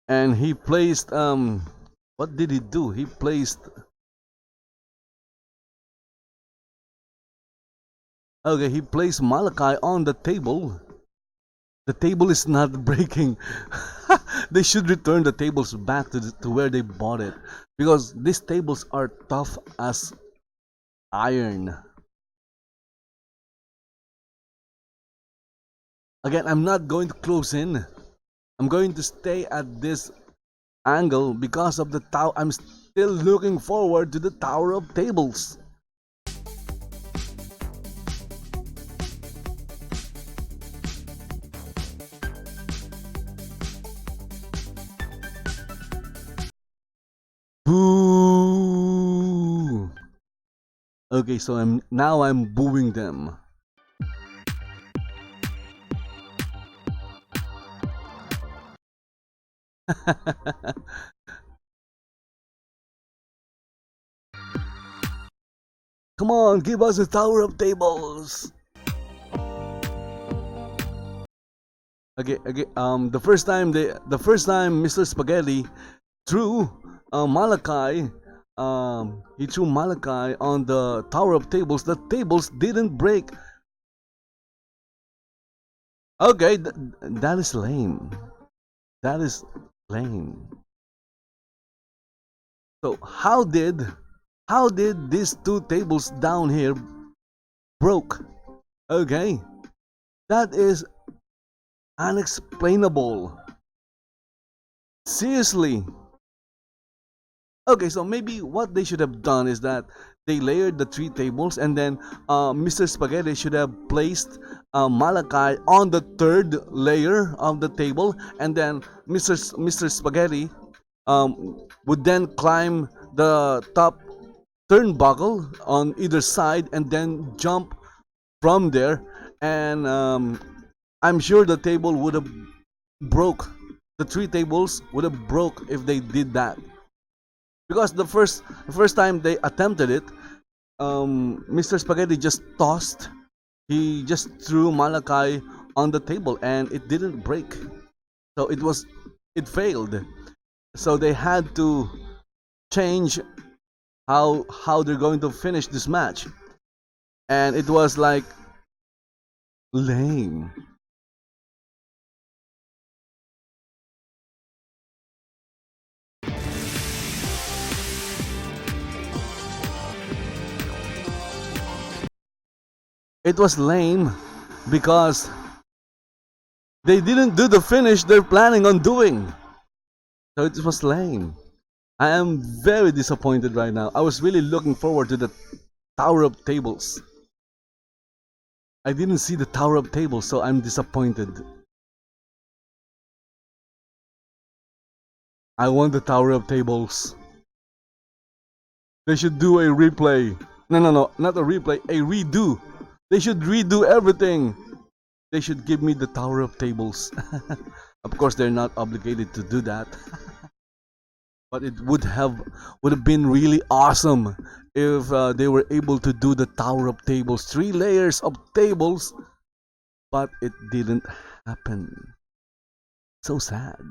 And he placed what did he do? He placed he placed Malaki on the table. The table is not breaking. They should return the tables back to where they bought it, because these tables are tough as iron. Again, I'm not going to close in. I'm going to stay at this angle because of the tower. I'm still looking forward to the Tower of Tables. Boo! Okay, so I'm booing them. Come on, give us a Tower of Tables. Okay. The first time Mr. Spaghetti threw Malaki, he threw Malaki on the Tower of Tables. The tables didn't break. Okay, that is lame. That is lame. So how did How did these two tables down here broke? Okay, that is unexplainable. Seriously. Okay, so maybe what they should have done is that they layered the three tables, and then Mr. Spaghetti should have placed Malaki on the third layer of the table, and then Mr. Spaghetti would then climb the top turnbuckle on either side and then jump from there, and I'm sure the table would have broke. The three tables would have broke if they did that, because the first time they attempted it, Mr. Spaghetti just tossed. He just threw Malaki on the table and it didn't break. So it failed. So they had to change how they're going to finish this match, and it was like lame. It was lame because they didn't do the finish they're planning on doing. So it was lame. I am very disappointed right now. I was really looking forward to the Tower of Tables. I didn't see the Tower of Tables, so I'm disappointed. I want the Tower of Tables. They should do a replay. No, not a replay, a redo. They should redo everything. They should give me the Tower of Tables. Of course, they're not obligated to do that. But it would have been really awesome if they were able to do the Tower of Tables, 3 layers of tables, but it didn't happen. So sad.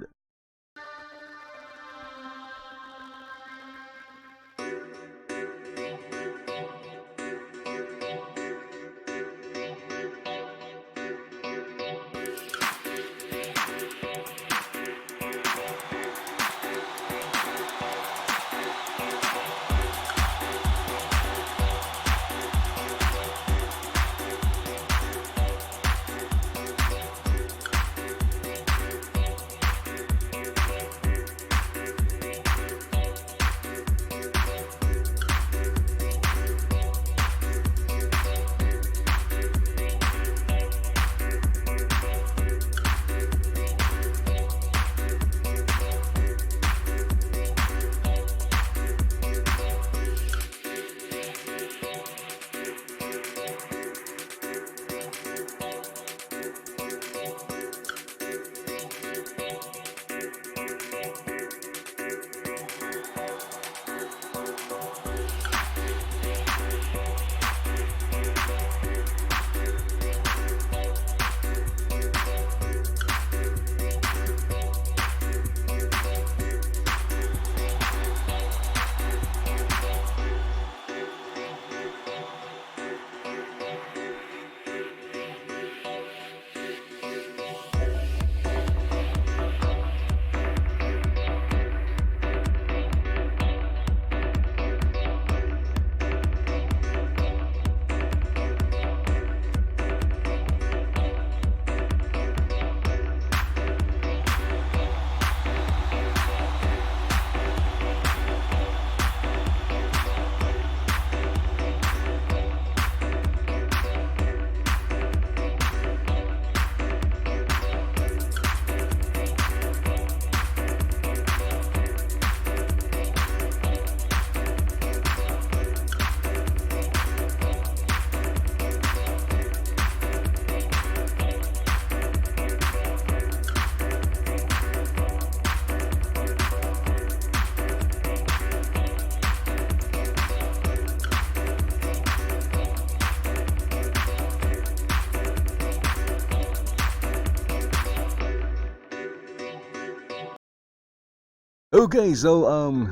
Okay, so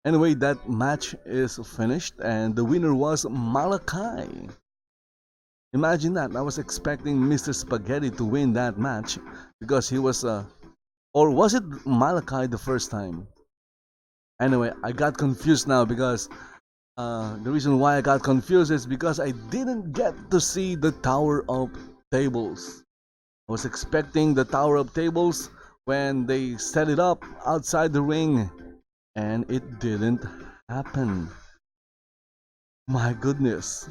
anyway, that match is finished and the winner was Malaki. Imagine that. I was expecting Mr. Spaghetti to win that match because he was or was it Malaki the first time? Anyway, I got confused now because the reason why I got confused is because I didn't get to see the Tower of Tables. I was expecting the Tower of Tables when they set it up outside the ring, and it didn't happen. My goodness.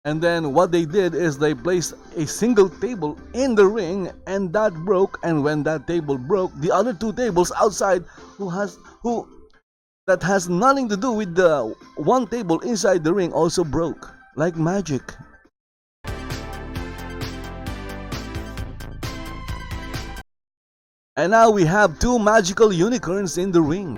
And then what they did is they placed a single table in the ring, and that broke. And when that table broke, the other two tables outside, who that has nothing to do with the one table inside the ring, also broke like magic. And now we have two magical unicorns in the ring.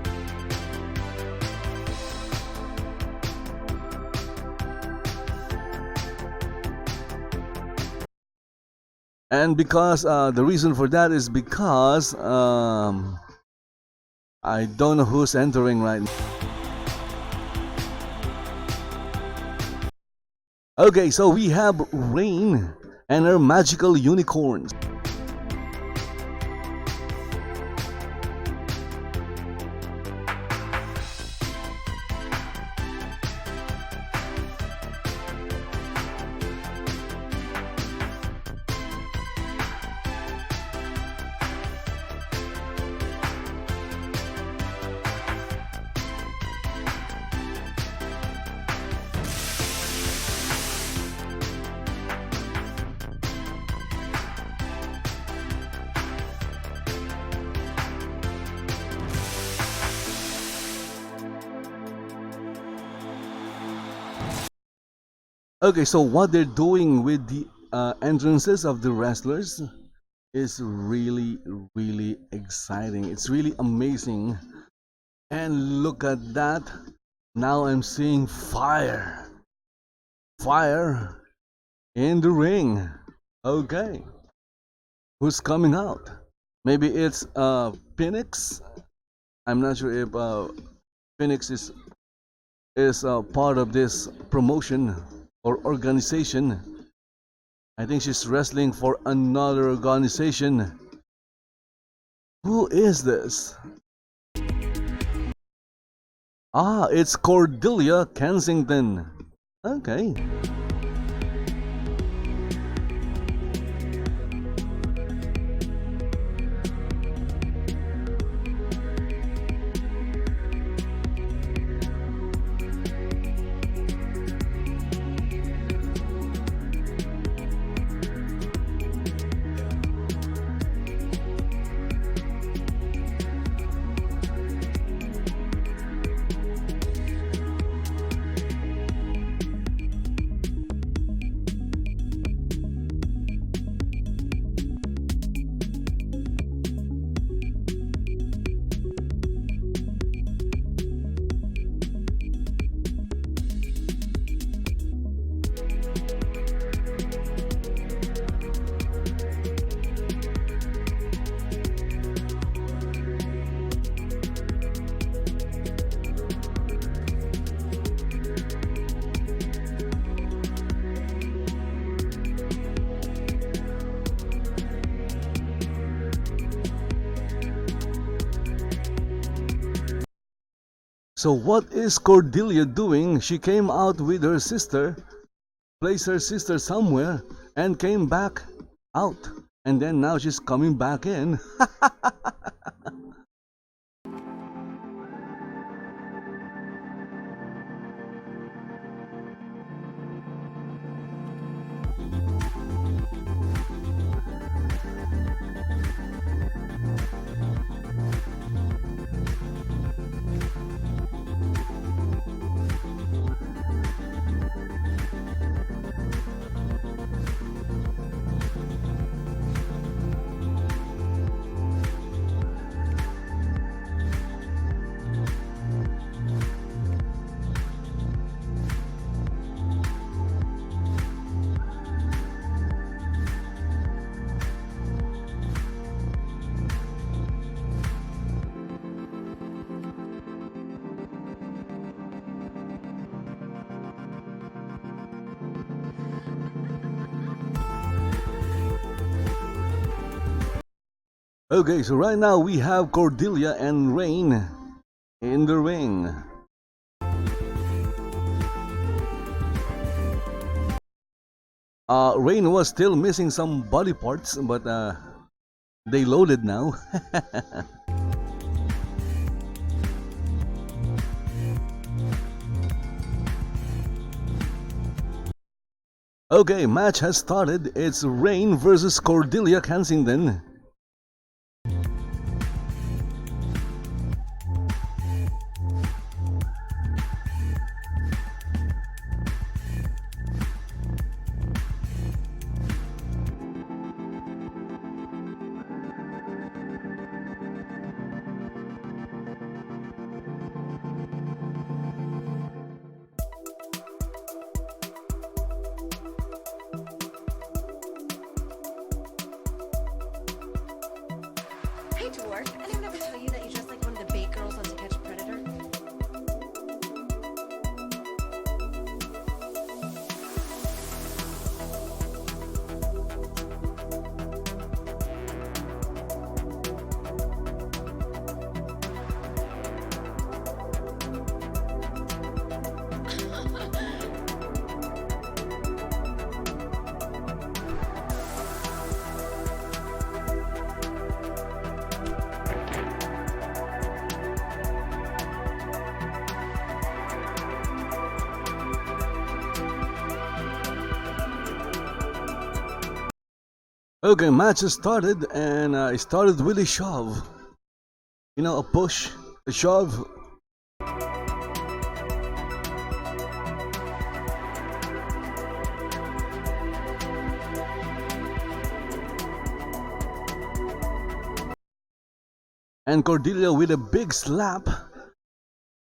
And because the reason for that is because I don't know who's entering right now. Okay, so we have Rein and her magical unicorns. Okay, so what they're doing with the entrances of the wrestlers is really, really exciting. It's really amazing. And look at that. Now I'm seeing fire. Fire in the ring. Okay. Who's coming out? Maybe it's Phoenix. I'm not sure if Phoenix is part of this promotion or organization. I think she's wrestling for another organization. Who is this? Ah, it's Kordelia Kensington. Okay. So what is Cordelia doing? She came out with her sister, placed her sister somewhere, and came back out. And then now she's coming back in. Okay, so right now we have Cordelia and Rein in the ring. Rein was still missing some body parts, but they loaded now. Okay, match has started. It's Rein versus Kordelia Kensington. Hey, Dwarf, anyone ever tell you that you dress like one of the bait girls on To Catch a Predator? Okay, match has started, and it started with a shove. You know, a push, a shove. And Kordelia with a big slap,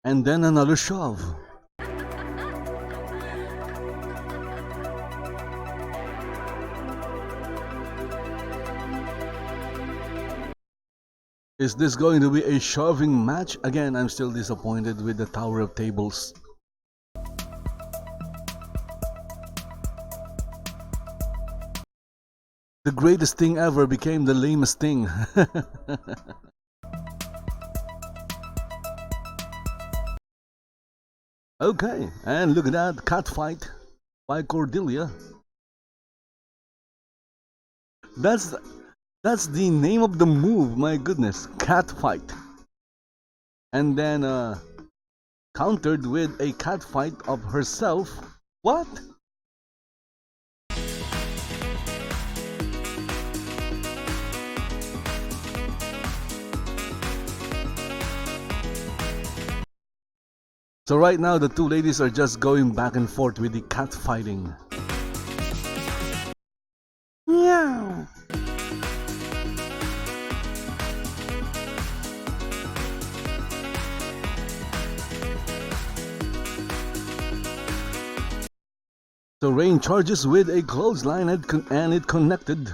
and then another shove. Is this going to be a shoving match? Again, I'm still disappointed with the Tower of Tables. The greatest thing ever became the lamest thing. Okay, and look at that cat fight by Kordelia. That's the name of the move, my goodness, cat fight. And then countered with a cat fight of herself. What? So right now the two ladies are just going back and forth with the cat fighting. Meow. So Rein charges with a clothesline and it connected.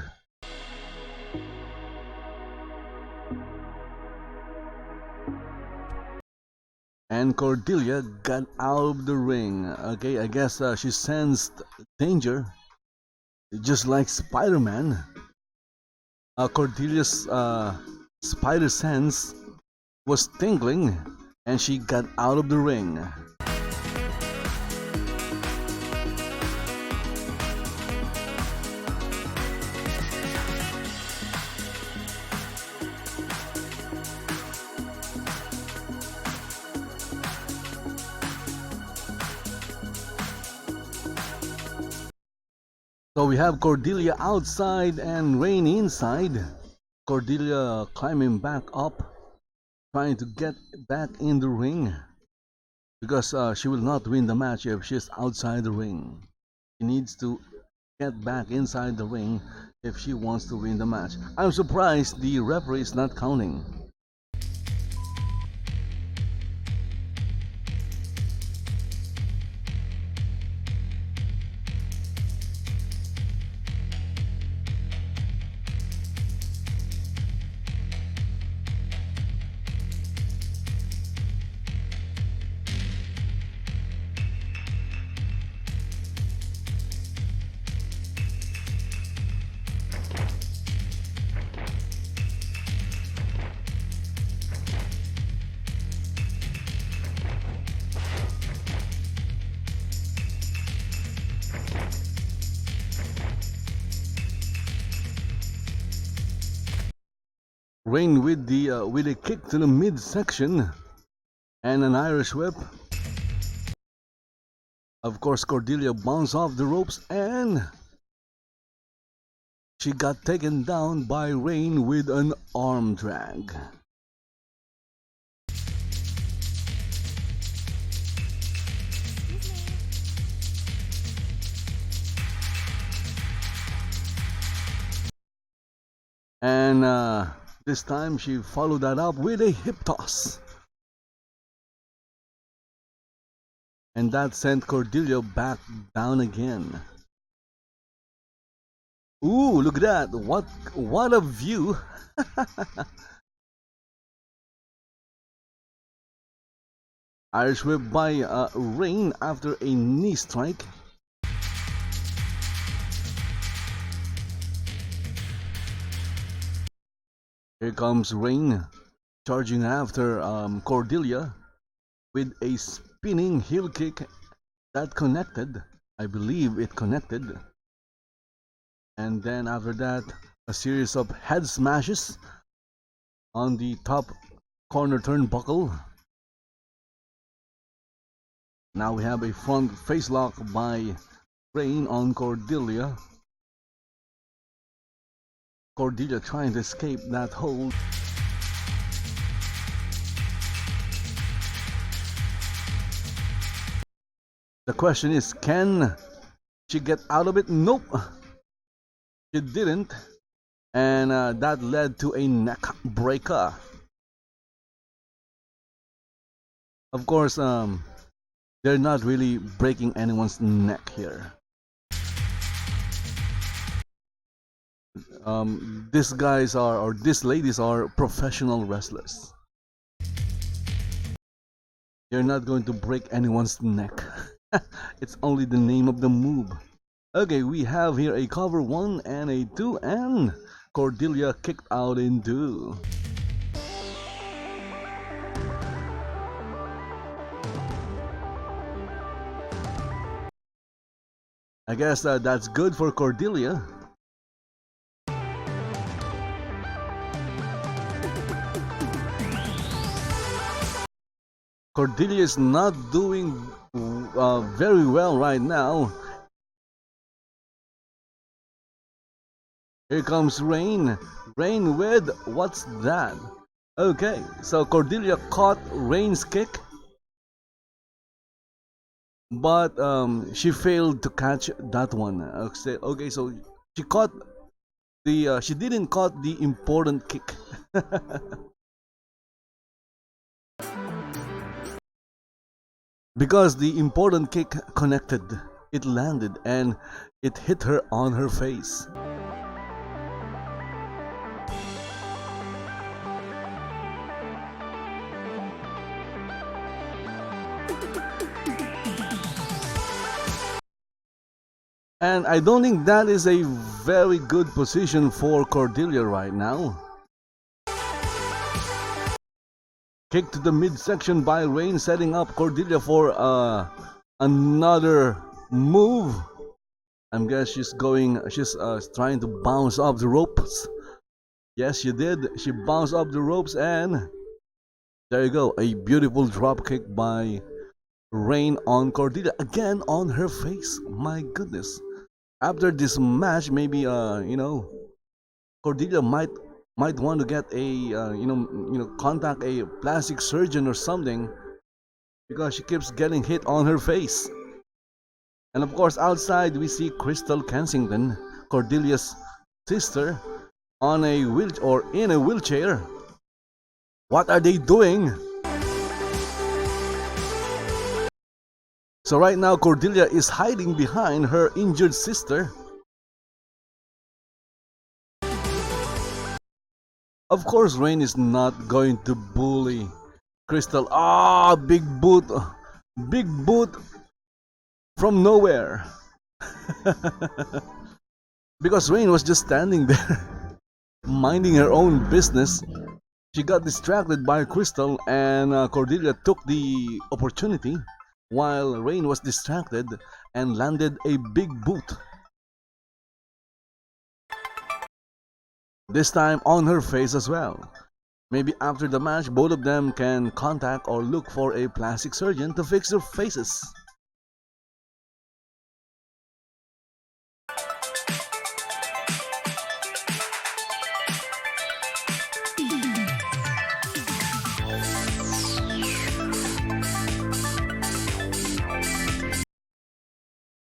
And Kordelia got out of the ring. Okay, I guess she sensed danger, just like Spider-Man. Cordelia's spider sense was tingling, and she got out of the ring. So we have Kordelia outside and Rein inside. Kordelia climbing back up, trying to get back in the ring, because she will not win the match if she's outside the ring. She needs to get back inside the ring if she wants to win the match. I'm surprised the referee is not counting. Rein with a kick to the midsection and an Irish whip. Of course, Kordelia bounced off the ropes and she got taken down by Rein with an arm drag. And this time she followed that up with a hip toss. And that sent Kordelia back down again. Ooh, look at that. What a view. Irish whip by Rein after a knee strike. Here comes Rein charging after Kordelia with a spinning heel kick that connected. I believe it connected. And then after that, a series of head smashes on the top corner turnbuckle. Now we have a front face lock by Rein on Kordelia. Kordelia trying to escape that hold. The question is, can she get out of it? Nope. She didn't. And that led to a neck breaker. Of course, they're not really breaking anyone's neck here. These guys are, or these ladies are professional wrestlers. You're not going to break anyone's neck. It's only the name of the move. Okay, we have here a cover 1 and a 2, and Kordelia kicked out in 2. I guess that's good for Kordelia. Kordelia is not doing very well right now. Here comes Rein. Rein with, what's that? Okay, so Kordelia caught Rein's kick, but she failed to catch that one. Okay, so she caught the she didn't caught the important kick. Because the important kick connected, it landed and it hit her on her face. And I don't think that is a very good position for Kordelia right now. Kick to the midsection by Rein, setting up Kordelia for another move. I guess she's trying to bounce off the ropes. Yes, she did. She bounced off the ropes, and there you go. A beautiful drop kick by Rein on Kordelia, again on her face. My goodness. After this match, maybe Kordelia might want to get a contact a plastic surgeon or something, because she keeps getting hit on her face. And of course, outside we see Crystal Kensington, Cordelia's sister, on a in a wheelchair. What are they doing? So right now Kordelia is hiding behind her injured sister. Of course, Rein is not going to bully Crystal. Big boot from nowhere. Because Rein was just standing there, minding her own business. She got distracted by Crystal, and Kordelia took the opportunity while Rein was distracted and landed a big boot. this time on her face as well. Maybe after the match, both of them can contact or look for a plastic surgeon to fix their faces.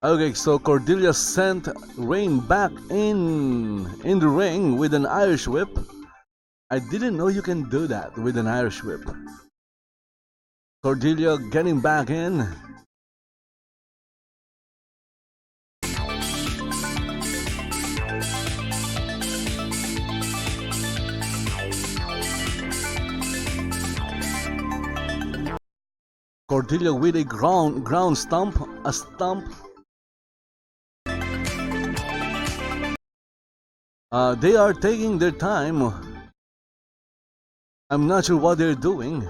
Okay, so Kordelia sent Rein back in the ring with an Irish whip. I didn't know you can do that with an Irish whip. Kordelia getting back in. Kordelia with a ground stomp, a stomp. They are taking their time. I'm not sure what they're doing.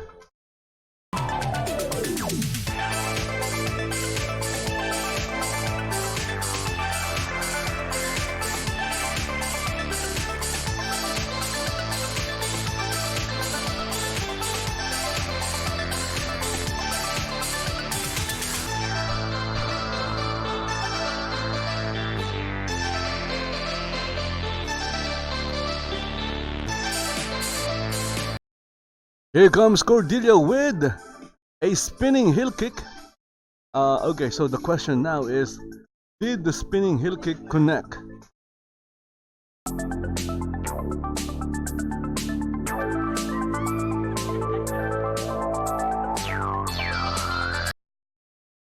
Here comes Kordelia with a spinning heel kick. Okay, so the question now is, did the spinning heel kick connect?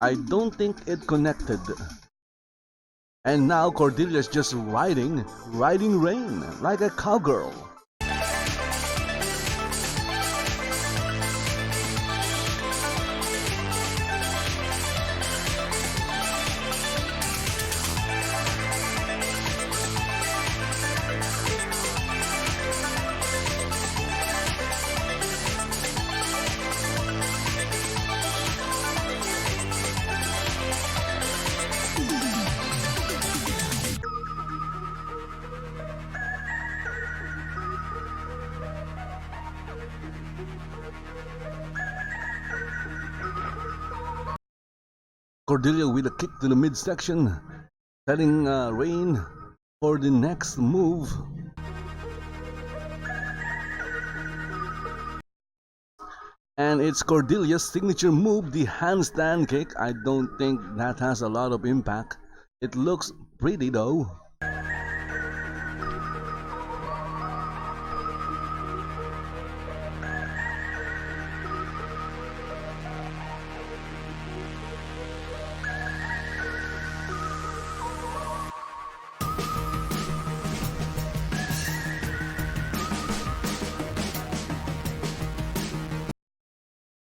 I don't think it connected. And now Kordelia's just riding Rein like a cowgirl. Kordelia with a kick to the midsection, setting Rein for the next move. And it's Kordelia's signature move, the handstand kick. I don't think that has a lot of impact. It looks pretty though.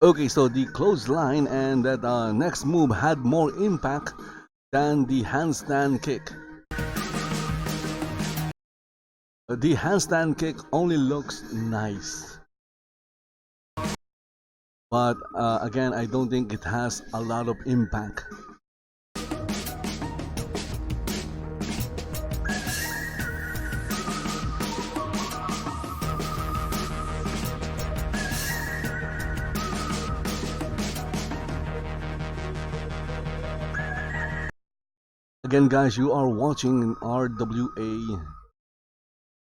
Okay, so the clothesline and that next move had more impact than the handstand kick. The handstand kick only looks nice. But again, I don't think it has a lot of impact. Again, guys, you are watching RWA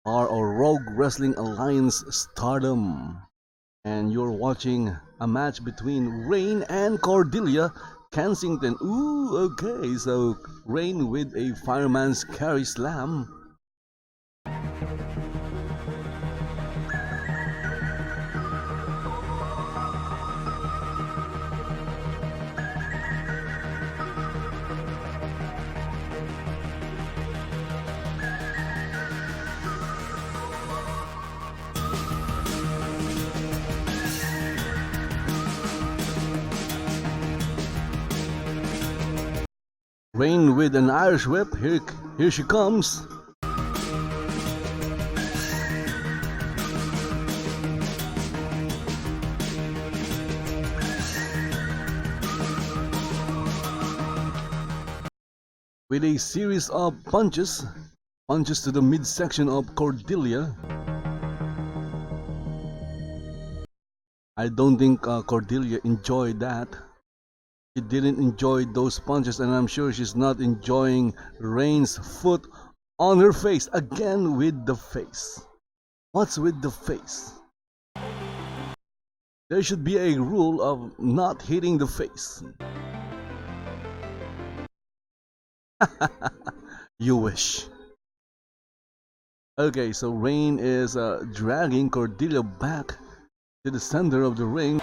or Rogue Wrestling Alliance Stardom, and you're watching a match between Rein and Kordelia Kensington. Ooh, okay, so Rein with a fireman's carry slam. Rein with an Irish whip. Here she comes. With a series of punches punches to the midsection of Kordelia. I don't think Kordelia enjoyed that. She didn't enjoy those punches, and I'm sure she's not enjoying Rein's foot on her face. Again with the face. What's with the face? There should be a rule of not hitting the face. You wish. Okay, so Rein is dragging Kordelia back to the center of the ring.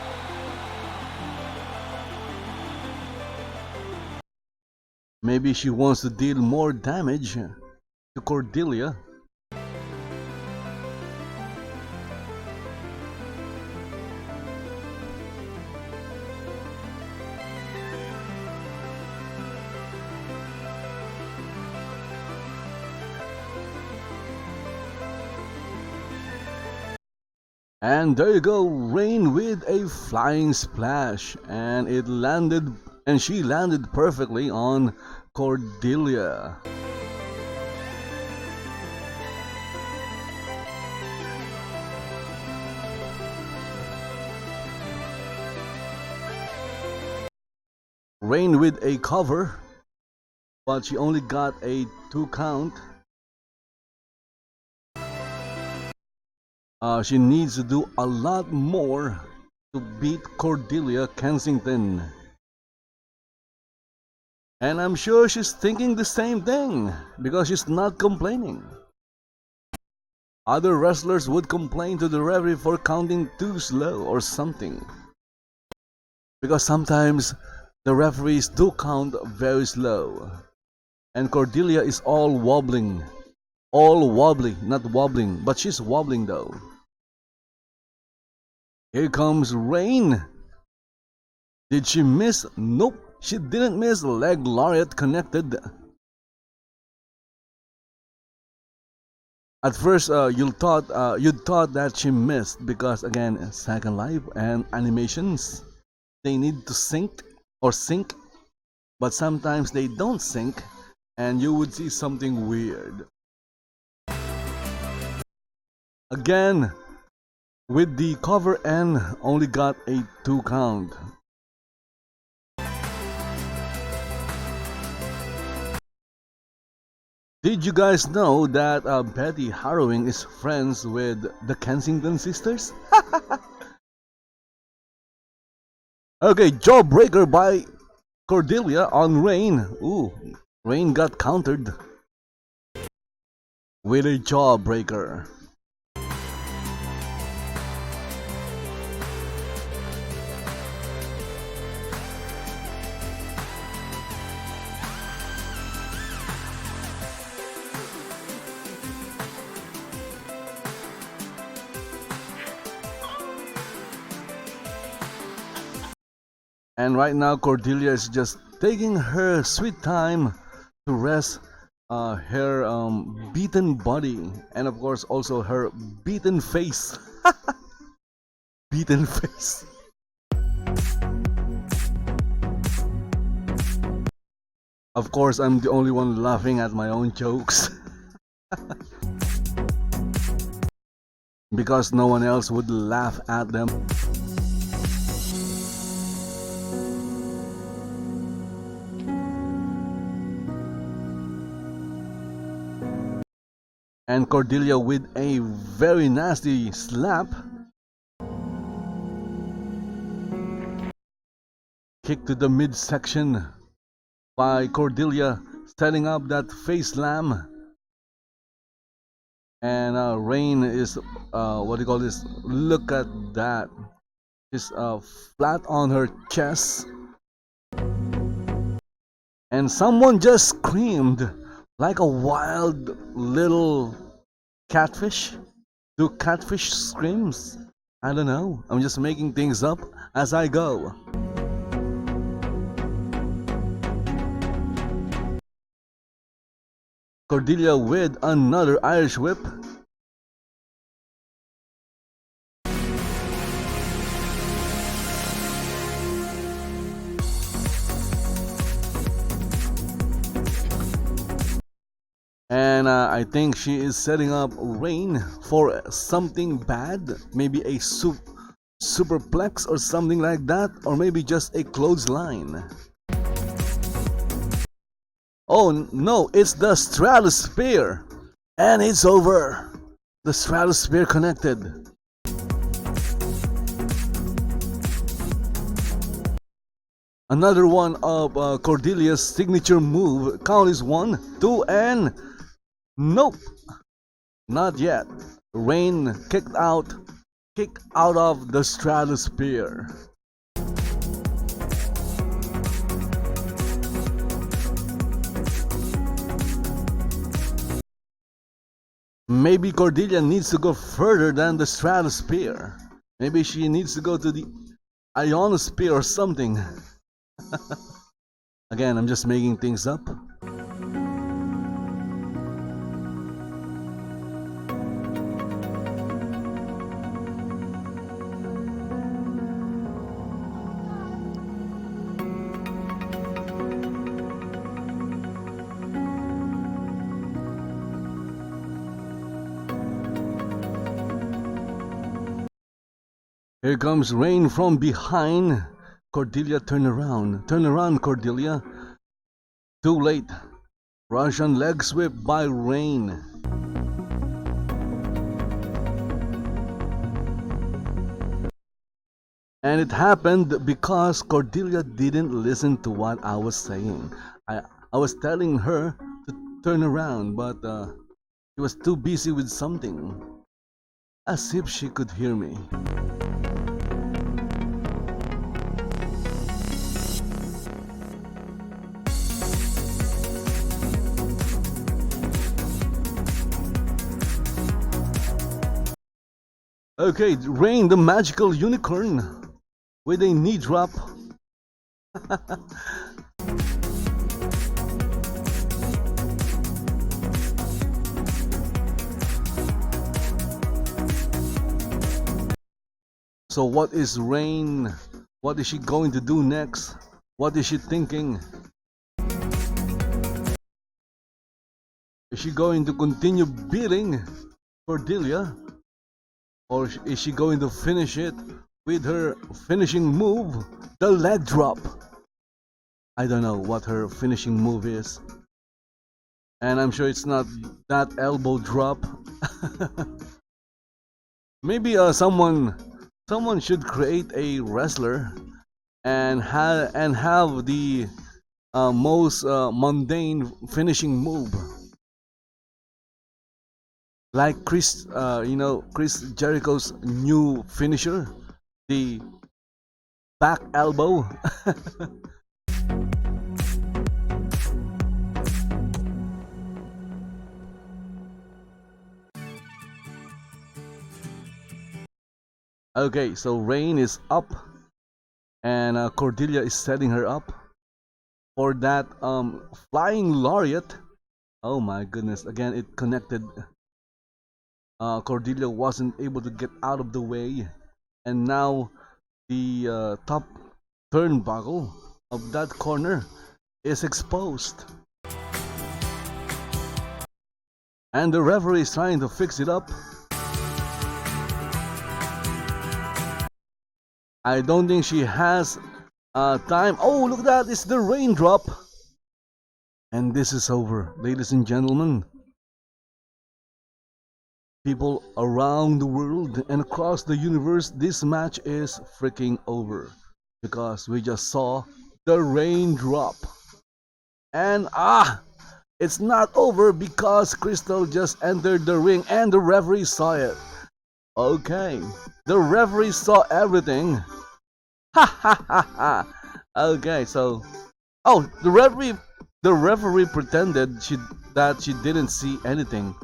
Maybe she wants to deal more damage to Kordelia. And there you go, Rein with a flying splash, and she landed perfectly on Kordelia. Rein with a cover, but she only got a 2 count. She needs to do a lot more to beat Kordelia Kensington. And I'm sure she's thinking the same thing because she's not complaining. Other wrestlers would complain to the referee for counting too slow or something. Because sometimes the referees do count very slow. And Kordelia is all wobbling. All wobbly, not wobbling, but she's wobbling though. Here comes Rein. Did she miss? Nope, she didn't miss. Leg lariat connected. At first, you'd thought that she missed because again, Second Life and animations, they need to sync, but sometimes they don't sync, and you would see something weird. Again, with the cover and only got a 2 count. Did you guys know that Betty Harrowing is friends with the Kensington sisters? Okay, jawbreaker by Kordelia on Rein. Ooh, Rein got countered with a jawbreaker. And right now, Kordelia is just taking her sweet time to rest her beaten body, and of course also her beaten face. Beaten face. Of course, I'm the only one laughing at my own jokes. Because no one else would laugh at them. And Kordelia with a very nasty slap. Kick to the midsection by Kordelia, setting up that face slam. And Rein is, what do you call this? Look at that. She's flat on her chest. And someone just screamed like a wild little catfish. Do catfish screams? I don't know. I'm just making things up as I go. Kordelia with another Irish whip. And And I think she is setting up Rein for something bad. Maybe a superplex or something like that. Or maybe just a clothesline. Oh no, it's the stratosphere. And it's over. The stratosphere connected. Another one of Kordelia's signature move. Count is 1, 2, and nope, not yet. Rein kicked out of the stratosphere. Maybe Kordelia needs to go further than the stratosphere. Maybe she needs to go to the ionosphere or something. Again, I'm just making things up. Here comes Rein from behind. Kordelia, turn around. Turn around, Kordelia. Too late. Russian leg sweep by Rein. And it happened because Kordelia didn't listen to what I was saying. I was telling her to turn around, but she was too busy with something. As if she could hear me. Okay, Rein the magical unicorn with a knee drop. So what is Rein? What is she going to do next? What is she thinking? Is she going to continue beating Kordelia? Or is she going to finish it with her finishing move, the leg drop? I don't know what her finishing move is. And I'm sure it's not that elbow drop. Maybe someone should create a wrestler and have the most mundane finishing move. Like Chris Jericho's new finisher, the back elbow. Okay, so Rein is up, and Kordelia is setting her up for that flying lariat. Oh my goodness! Again, it connected. Kordelia wasn't able to get out of the way, and now the top turnbuckle of that corner is exposed. And the referee is trying to fix it up. I don't think she has time. Oh, look at that! It's the raindrop. And this is over, ladies and gentlemen. People around the world and across the universe, this match is freaking over. Because we just saw the raindrop. And it's not over because Crystal just entered the ring and the referee saw it. Okay, the referee saw everything. Ha ha ha ha. Okay, so the referee pretended that she didn't see anything.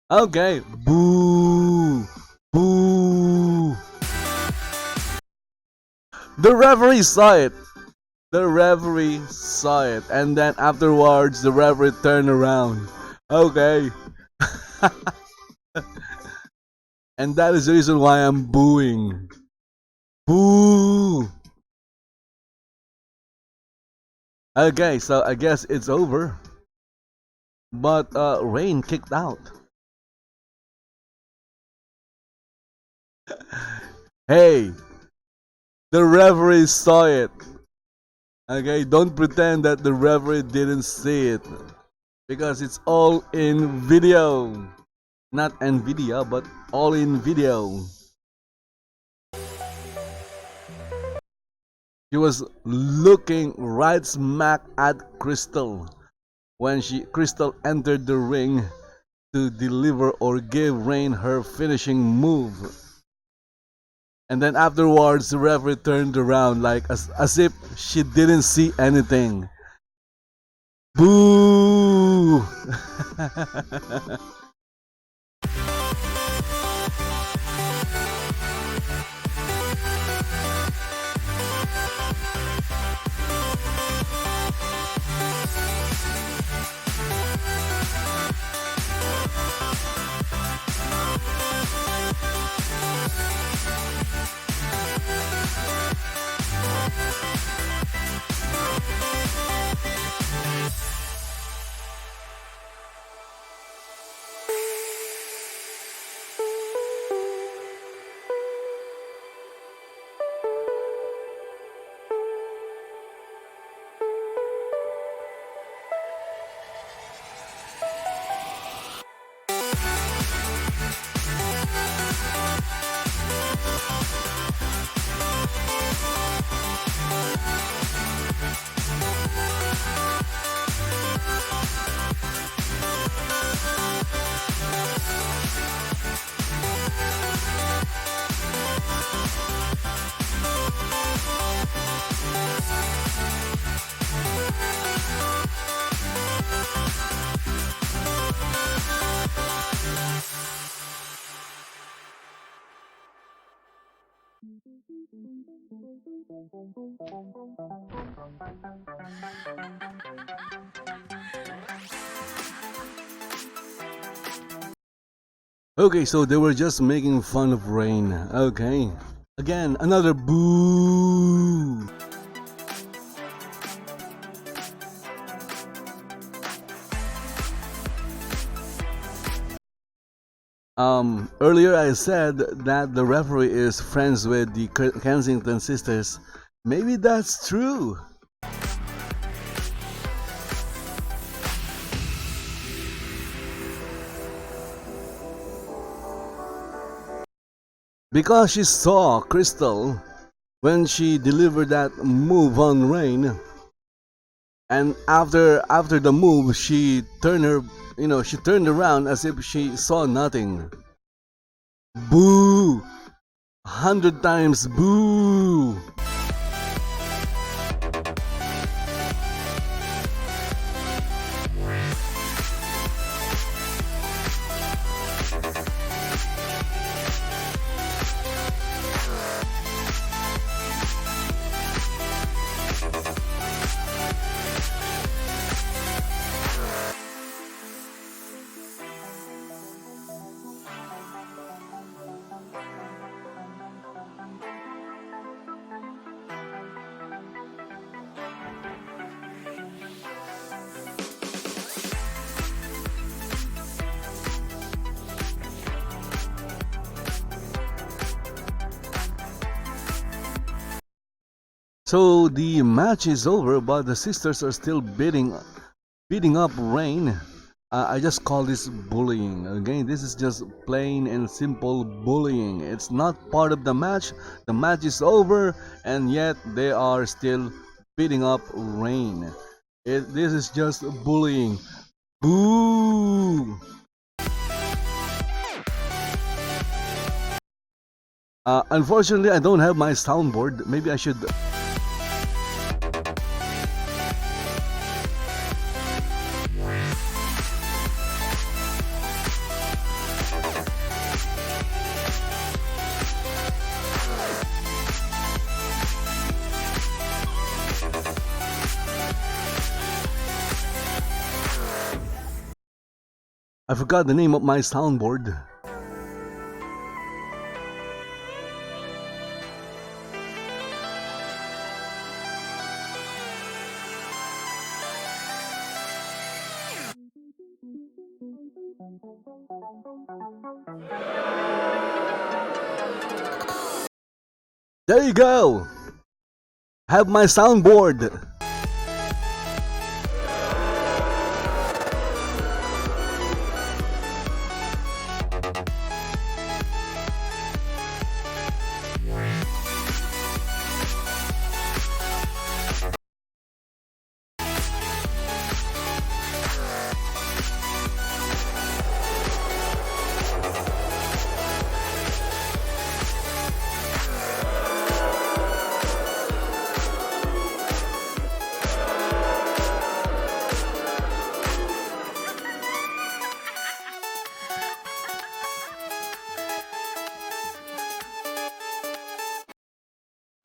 Okay, boo, boo. The referee saw it. The referee saw it, and then afterwards the referee turned around. Okay. And that is the reason why I'm booing. Boo! Okay, so I guess it's over. but Rein kicked out. Hey, the referee saw it. Okay, don't pretend that the referee didn't see it because it's all in video. Not NVIDIA, but all in video. She was looking right smack at Crystal when Crystal entered the ring to deliver or give Rein her finishing move. And then afterwards, the referee turned around like as if she didn't see anything. Boo! Okay, so they were just making fun of Rein. Okay. Again, another boo. Earlier I said that the referee is friends with the Kensington sisters. Maybe that's true. Because she saw Crystal when she delivered that move on Rein, and after the move, she turned around as if she saw nothing. Boo! 100 times boo! So the match is over, but the sisters are still beating up Rein. I just call this bullying. Okay, this is just plain and simple bullying. It's not part of the match. The match is over, and yet they are still beating up Rein. This is just bullying. Boo! Unfortunately, I don't have my soundboard. Maybe I should. I forgot the name of my soundboard. There you go. Have my soundboard.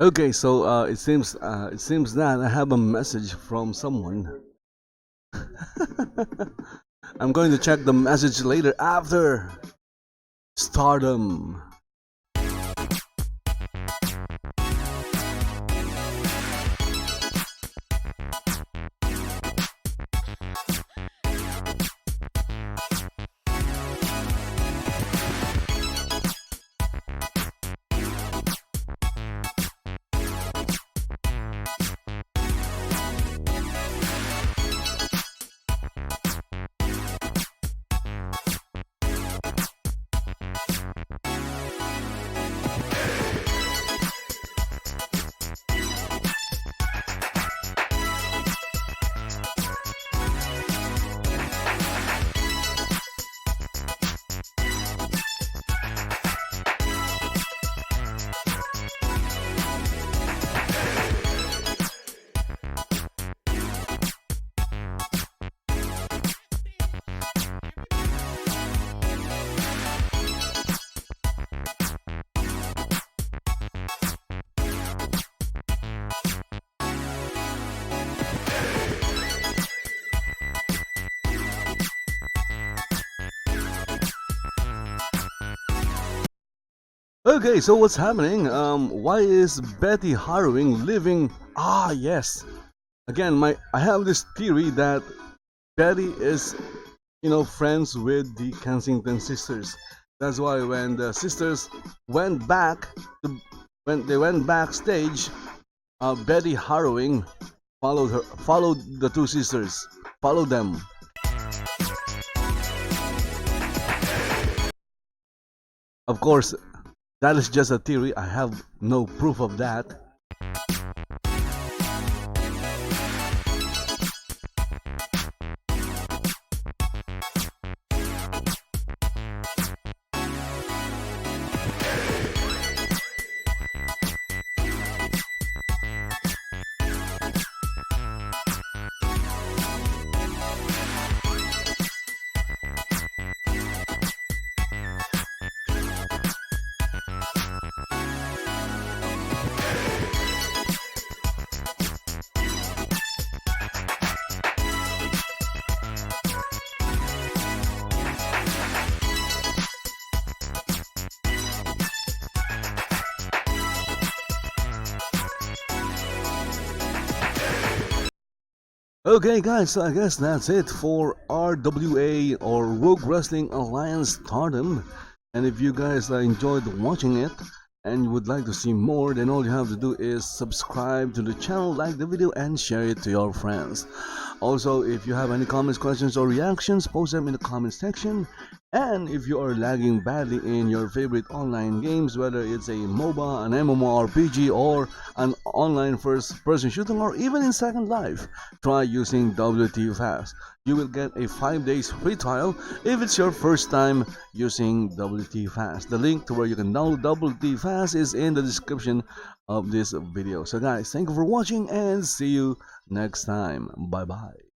Okay, so it seems that I have a message from someone. I'm going to check the message later after Stardom. Okay, so what's happening? Why is Betty Harrowing living? Ah, yes. Again, I have this theory that Betty is, friends with the Kensington sisters. That's why when the sisters went back, when they went backstage, Betty Harrowing followed the two sisters, followed them. Of course, that is just a theory. I have no proof of that. Okay guys, so I guess that's it for RWA or Rogue Wrestling Alliance Stardom. And if you guys enjoyed watching it and you would like to see more, then all you have to do is subscribe to the channel, like the video, and share it to your friends. Also, if you have any comments, questions, or reactions, post them in the comment section. And if you are lagging badly in your favorite online games, whether it's a MOBA, an MMORPG, or an online first-person shooter, or even in Second Life, try using WT Fast. You will get a 5 days free trial if it's your first time using WT Fast. The link to where you can download WT Fast is in the description of this video. So guys, thank you for watching and see you next time. Bye bye.